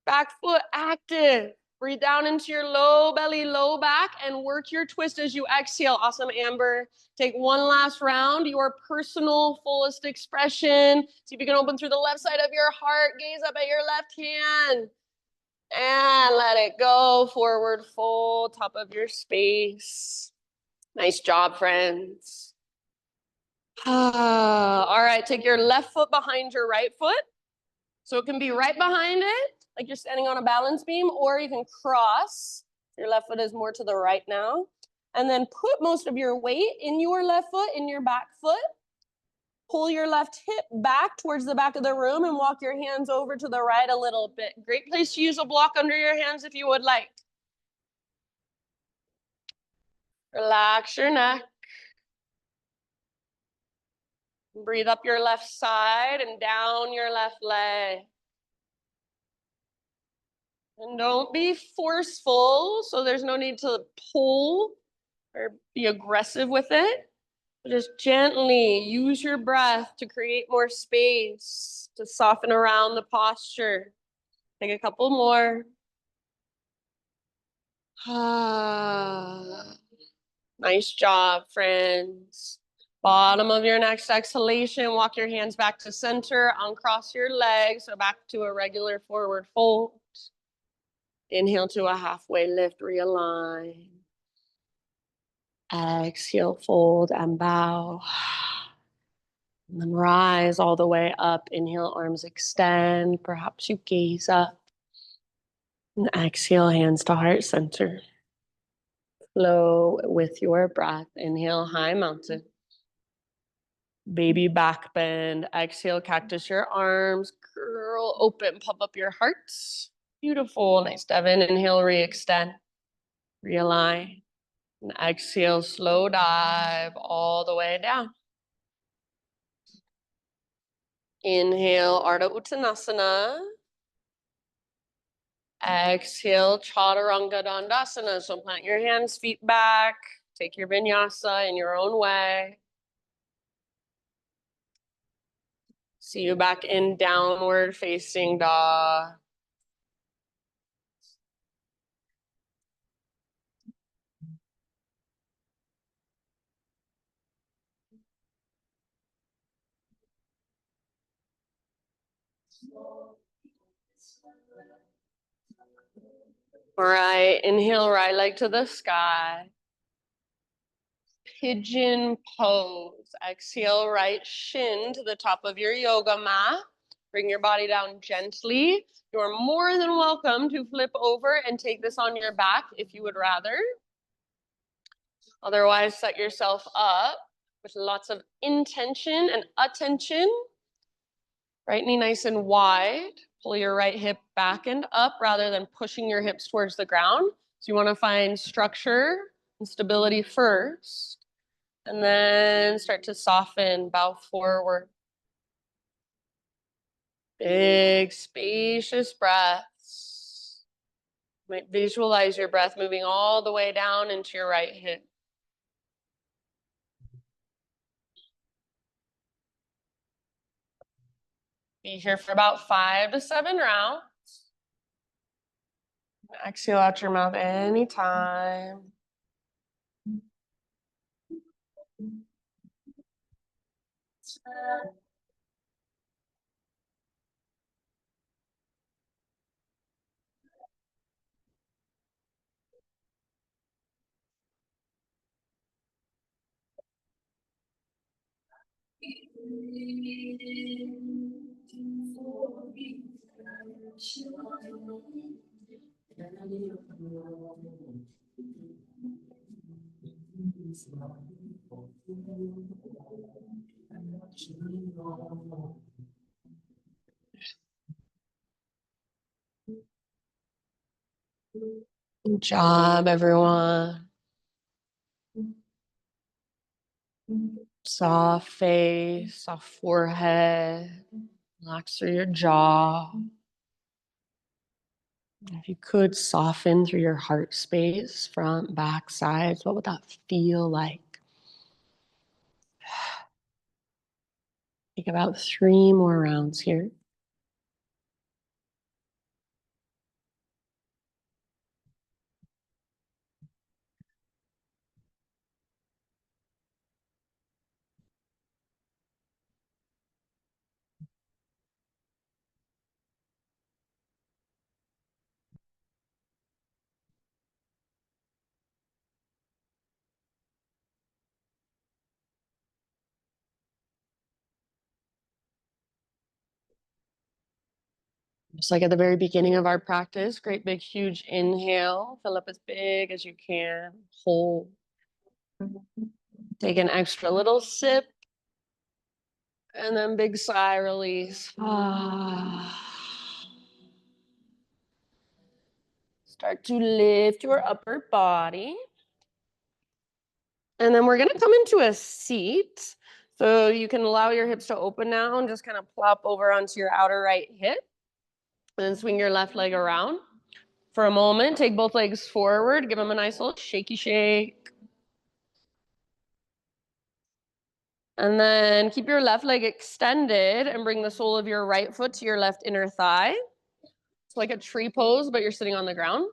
Back foot active. Breathe down into your low belly, low back, and work your twist as you exhale. Awesome, Amber. Take one last round, your personal fullest expression. See if you can open through the left side of your heart. Gaze up at your left hand. And let it go. Forward fold, top of your space. Nice job, friends. All right, take your left foot behind your right foot. So it can be right behind it, like you're standing on a balance beam, or you can cross. Your left foot is more to the right now. And then put most of your weight in your left foot, in your back foot. Pull your left hip back towards the back of the room and walk your hands over to the right a little bit. Great place to use a block under your hands if you would like. Relax your neck. Breathe up your left side and down your left leg. And don't be forceful, so there's no need to pull or be aggressive with it. But just gently use your breath to create more space, to soften around the posture. Take a couple more. Nice job, friends. Bottom of your next exhalation, walk your hands back to center, uncross your legs, so back to a regular forward fold. Inhale to a halfway lift, realign. Exhale, fold and bow. And then rise all the way up. Inhale, arms extend. Perhaps you gaze up. And exhale, hands to heart center. Flow with your breath. Inhale, high mountain. Baby back bend. Exhale, cactus your arms. Curl open, pump up your heart. Beautiful. Nice, Devin. Inhale, re-extend. Realign. And exhale, slow dive all the way down. Inhale, Ardha Uttanasana. Exhale, Chaturanga Dandasana. So plant your hands, feet back. Take your vinyasa in your own way. See you back in downward facing dog. All right, inhale, right leg to the sky. Pigeon pose. Exhale, right shin to the top of your yoga mat. Bring your body down gently. You're more than welcome to flip over and take this on your back if you would rather. Otherwise, set yourself up with lots of intention and attention. Right knee nice and wide. Pull your right hip back and up rather than pushing your hips towards the ground. So you want to find structure and stability first. And then start to soften, bow forward. Big, spacious breaths. You might visualize your breath moving all the way down into your right hip. Be here for about 5 to 7 rounds. Exhale out your mouth anytime. All Good job, everyone. Soft face, soft forehead, relax through your jaw. If you could soften through your heart space, front, back, sides, what would that feel like? Take about 3 more rounds here. Just like at the very beginning of our practice, great big huge inhale, fill up as big as you can, hold. Take an extra little sip, and then big sigh release. Start to lift your upper body. And then we're gonna come into a seat. So you can allow your hips to open now and just kind of plop over onto your outer right hip. And then swing your left leg around. For a moment, take both legs forward, give them a nice little shaky shake. And then keep your left leg extended and bring the sole of your right foot to your left inner thigh. It's like a tree pose, but you're sitting on the ground.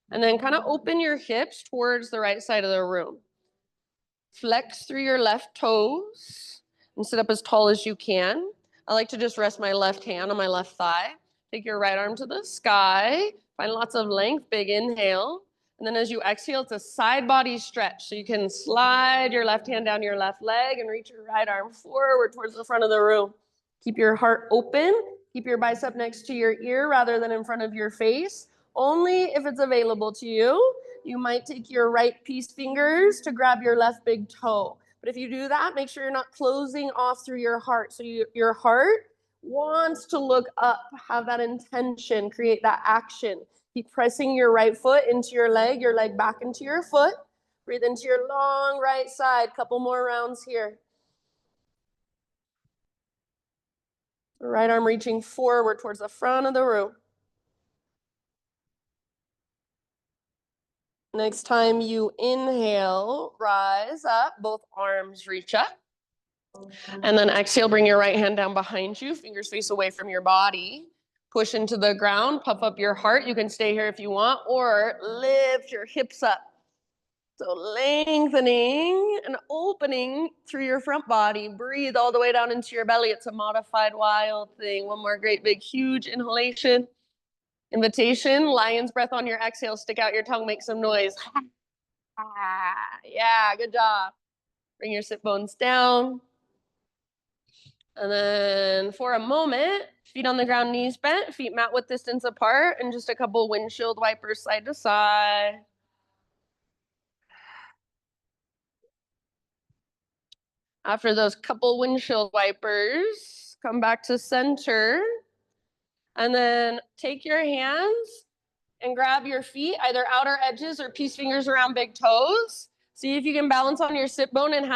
And then kind of open your hips towards the right side of the room. Flex through your left toes and sit up as tall as you can. I like to just rest my left hand on my left thigh. Take your right arm to the sky. Find lots of length, big inhale. And then as you exhale, it's a side body stretch. So you can slide your left hand down your left leg and reach your right arm forward towards the front of the room. Keep your heart open. Keep your bicep next to your ear rather than in front of your face. Only if it's available to you. You might take your right peace fingers to grab your left big toe. But if you do that, make sure you're not closing off through your heart. So your heart wants to look up, have that intention, create that action. Keep pressing your right foot into your leg back into your foot. Breathe into your long right side. Couple more rounds here. Right arm reaching forward towards the front of the room. Next time you inhale, rise up, both arms reach up. And then exhale, bring your right hand down behind you, fingers face away from your body. Push into the ground, puff up your heart. You can stay here if you want, or lift your hips up. So lengthening and opening through your front body. Breathe all the way down into your belly. It's a modified wild thing. One more great big huge inhalation. Invitation, lion's breath on your exhale. Stick out your tongue, make some noise. Yeah, good job. Bring your sit bones down. And then for a moment, feet on the ground, knees bent, feet mat width distance apart, and just a couple windshield wipers side to side. After those couple windshield wipers, come back to center. And then take your hands and grab your feet, either outer edges or peace fingers around big toes. See if you can balance on your sit bone and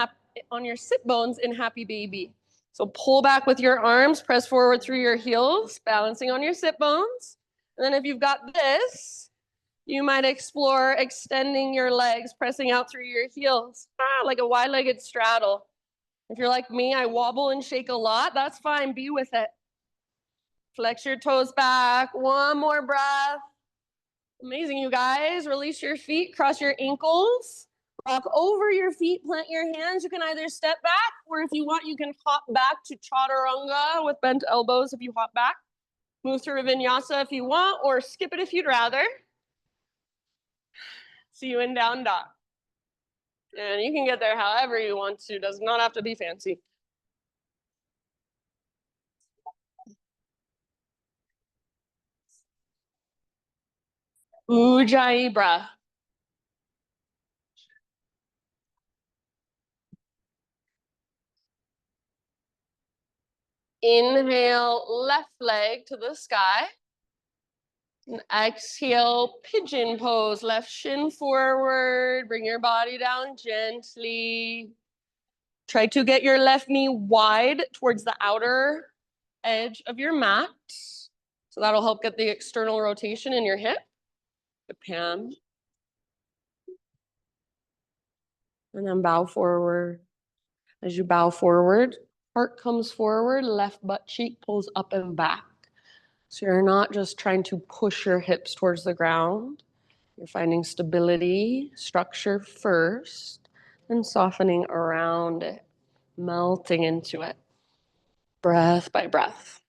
on your sit bones in happy baby. So pull back with your arms, press forward through your heels, balancing on your sit bones. And then if you've got this, you might explore extending your legs, pressing out through your heels, like a wide-legged straddle. If you're like me, I wobble and shake a lot. That's fine. Be with it. Flex your toes back. One more breath. Amazing, you guys. Release your feet, cross your ankles, rock over your feet, plant your hands. You can either step back, or if you want, you can hop back to chaturanga with bent elbows if you hop back. Move through a vinyasa if you want, or skip it if you'd rather. See you in down dog. And you can get there however you want to. Does not have to be fancy. Ujjayi breath. Inhale, left leg to the sky. And exhale, pigeon pose, left shin forward. Bring your body down gently. Try to get your left knee wide towards the outer edge of your mat. So that'll help get the external rotation in your hip. Good, Pam. And then bow forward. As you bow forward, heart comes forward, left butt cheek pulls up and back. So you're not just trying to push your hips towards the ground. You're finding stability, structure first, and softening around it, melting into it, breath by breath.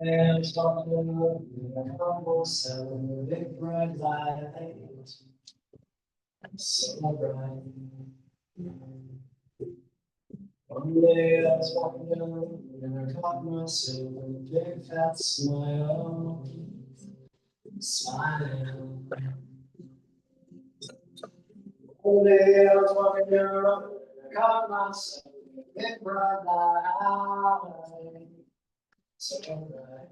And humble celebrate bright light, so bright. One day I was walking down and I caught myself with a big fat smile, smiling. One day I was walking down and I caught myself with a big bright light, so bright.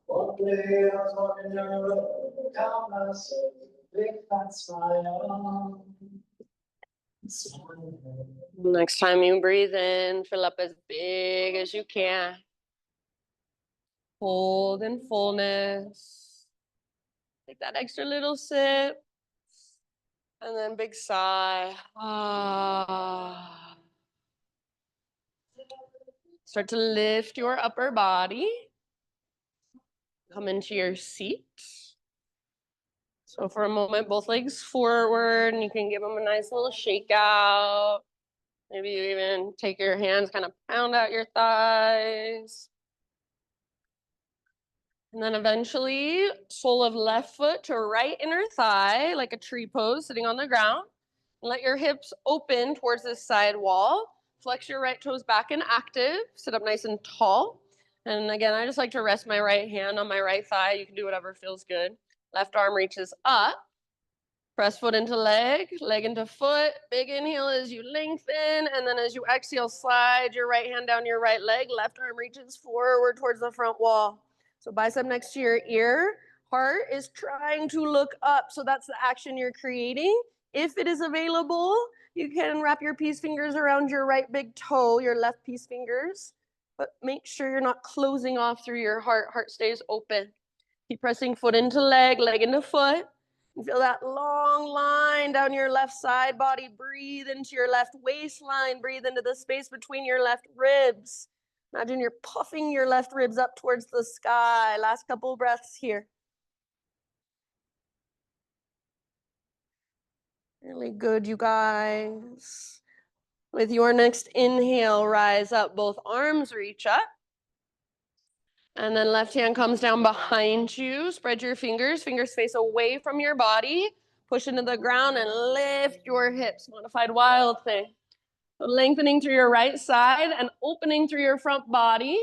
One day I was walking down the road, caught myself with a big fat smile. Next time you breathe in, fill up as big as you can. Hold in fullness. Take that extra little sip. And then big sigh. Ah. Start to lift your upper body. Come into your seat. So for a moment, both legs forward, and you can give them a nice little shake out. Maybe you even take your hands, kind of pound out your thighs. And then eventually, sole of left foot to right inner thigh, like a tree pose, sitting on the ground. And let your hips open towards this side wall. Flex your right toes back and active. Sit up nice and tall. And again, I just like to rest my right hand on my right thigh. You can do whatever feels good. Left arm reaches up. Press foot into leg, leg into foot. Big inhale as you lengthen. And then as you exhale, slide your right hand down your right leg. Left arm reaches forward towards the front wall. So bicep next to your ear. Heart is trying to look up. So that's the action you're creating. If it is available, you can wrap your peace fingers around your right big toe, your left peace fingers. But make sure you're not closing off through your heart. Heart stays open. Keep pressing foot into leg, leg into foot. And feel that long line down your left side body. Breathe into your left waistline. Breathe into the space between your left ribs. Imagine you're puffing your left ribs up towards the sky. Last couple breaths here. Really good, you guys. With your next inhale, rise up. Both arms reach up. And then left hand comes down behind you. Spread your fingers. Fingers face away from your body. Push into the ground and lift your hips. Modified wild thing. So lengthening through your right side and opening through your front body.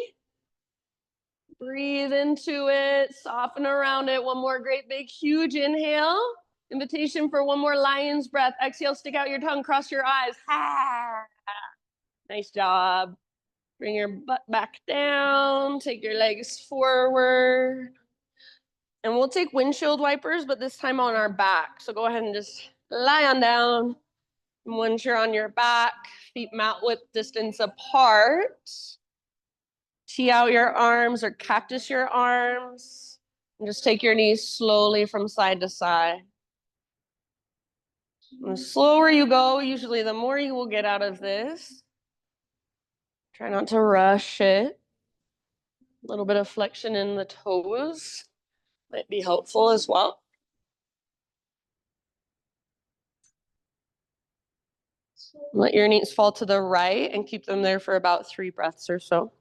Breathe into it. Soften around it. One more great big huge inhale. Invitation for one more lion's breath. Exhale, stick out your tongue, cross your eyes. Ha! Nice job. Bring your butt back down. Take your legs forward. And we'll take windshield wipers, but this time on our back. So go ahead and just lie on down. And once you're on your back, feet mat width distance apart. Tee out your arms or cactus your arms. And just take your knees slowly from side to side. The slower you go, usually the more you will get out of this. Try not to rush it. A little bit of flexion in the toes might be helpful as well. Let your knees fall to the right and keep them there for about 3 breaths or so.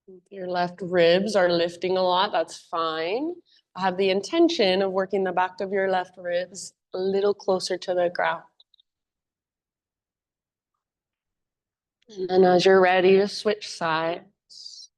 If your left ribs are lifting a lot, that's fine. I have the intention of working the back of your left ribs a little closer to the ground. And then as you're ready to switch sides.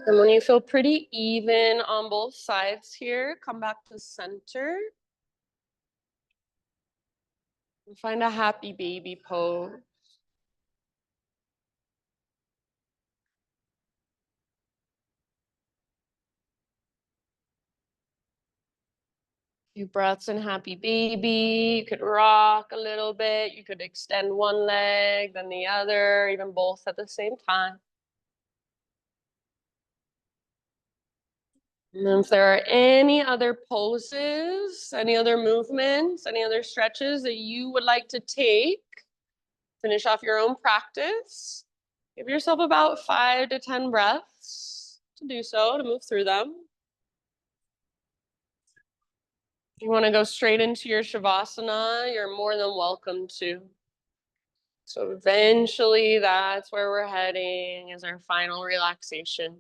And when you feel pretty even on both sides here, come back to center. And find a happy baby pose. Few breaths in happy baby. You could rock a little bit. You could extend one leg, then the other, even both at the same time. And then if there are any other poses, any other movements, any other stretches that you would like to take, finish off your own practice. Give yourself about 5 to 10 breaths to do so, to move through them. If you want to go straight into your Shavasana, you're more than welcome to. So eventually that's where we're heading, is our final relaxation.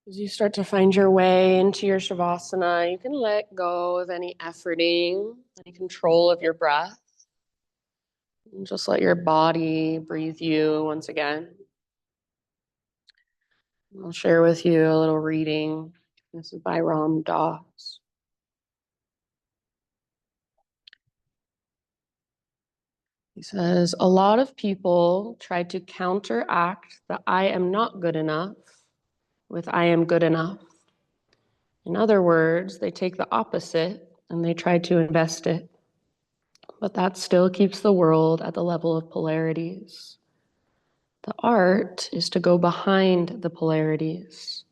As you start to find your way into your Shavasana, you can let go of any efforting, any control of your breath. And just let your body breathe you once again. I'll share with you a little reading. This is by Ram Dass. He says, a lot of people try to counteract the I am not good enough with I am good enough. In other words, they take the opposite and they try to invest it. But that still keeps the world at the level of polarities. The art is to go behind the polarities.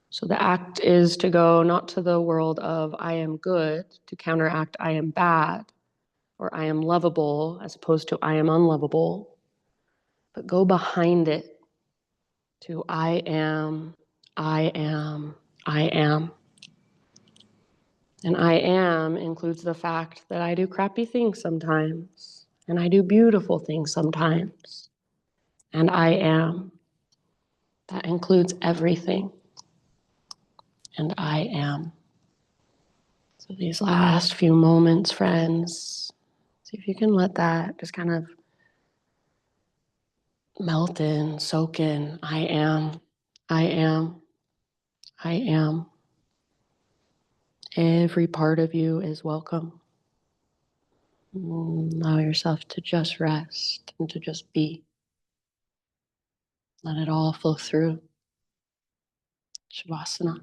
So the act is to go not to the world of I am good, to counteract I am bad, or I am lovable, as opposed to I am unlovable, but go behind it to I am, I am, I am. And I am includes the fact that I do crappy things sometimes, and I do beautiful things sometimes. And I am. That includes everything. And I am. So these last few moments, friends, see if you can let that just kind of melt in, soak in. I am. I am. I am. Every part of you is welcome. Allow yourself to just rest and to just be. Let it all flow through. Shavasana.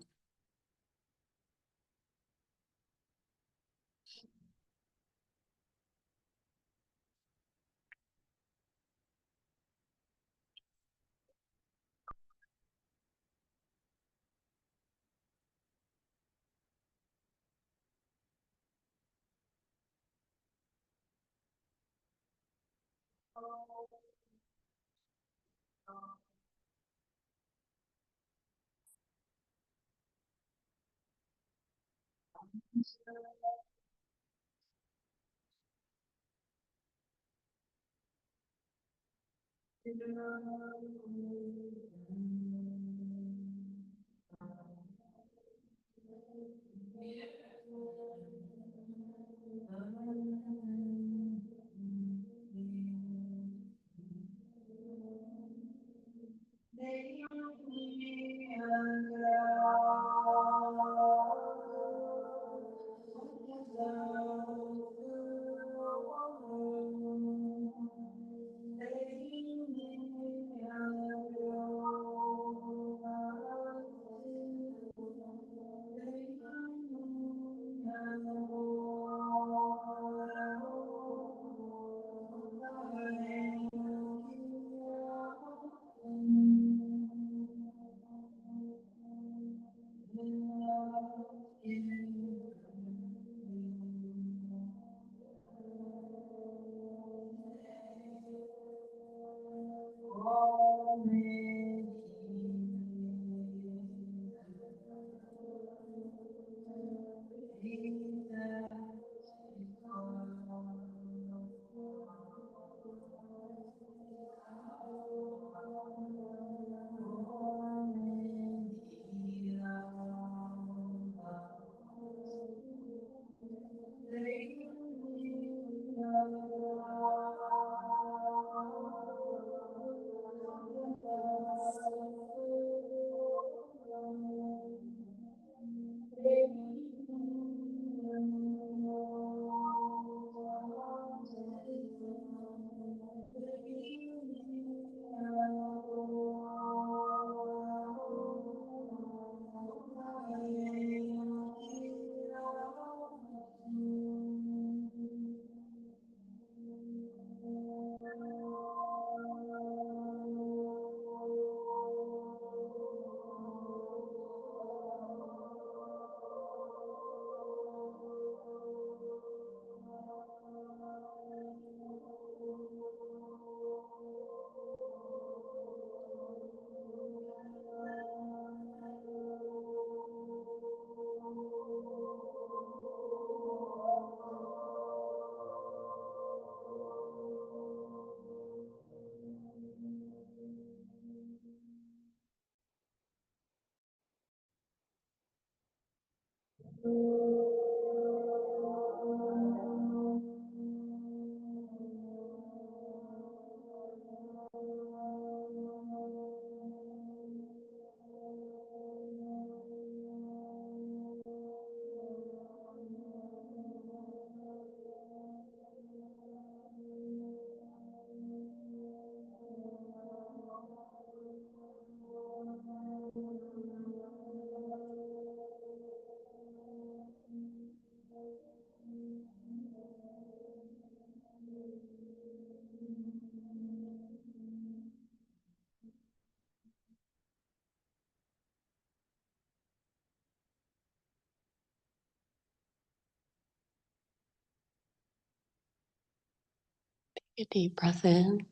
Take a deep breath in.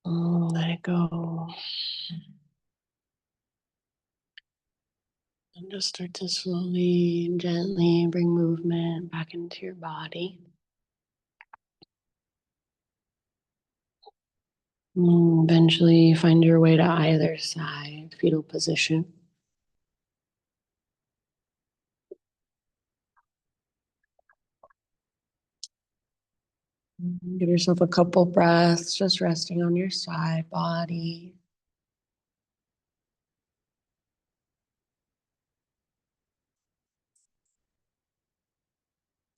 Let it go. And just start to slowly and gently bring movement back into your body. Eventually find your way to either side, fetal position. Give yourself a couple breaths, just resting on your side body.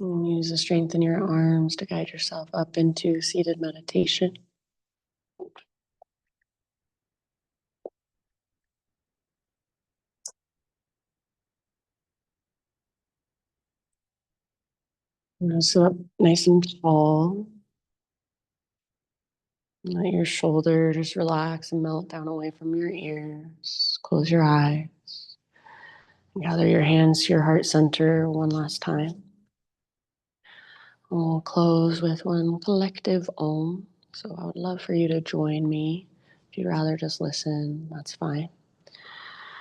And use the strength in your arms to guide yourself up into seated meditation. Sit up nice and tall. Let your shoulder just relax and melt down away from your ears. Close your eyes. Gather your hands to your heart center one last time. We'll close with one collective Om. So I would love for you to join me. If you'd rather just listen, that's fine.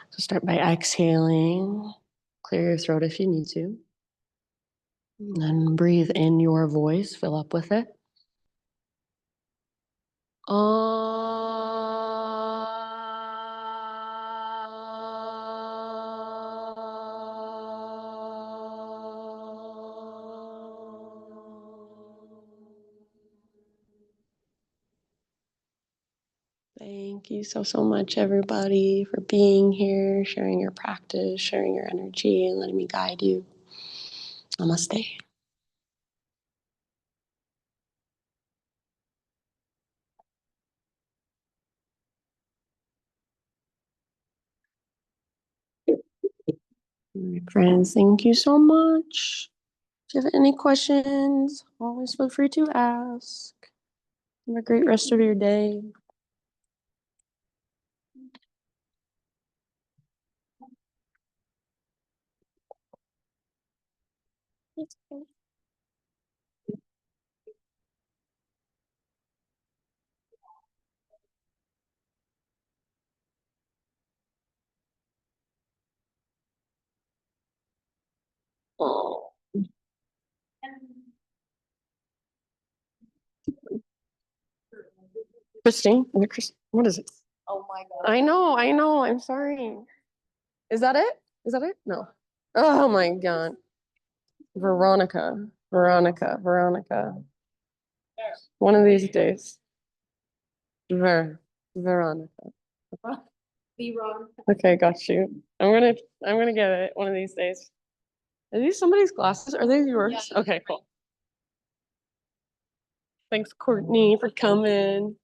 So start by exhaling. Clear your throat if you need to. And then breathe in your voice, fill up with it. Thank you so much, everybody, for being here, sharing your practice, sharing your energy, and letting me guide you. Namaste. My friends, thank you so much. If you have any questions, always feel free to ask. Have a great rest of your day. Oh, Christine, what is it? Oh my God. I know, I'm sorry. Is that it? Is that it? No. Oh my God. Veronica. One of these days. Veronica. Be wrong. Okay, got you. I'm gonna get it one of these days. Are these somebody's glasses? Are they yours? Yeah. Okay, cool. Thanks, Courtney, for coming.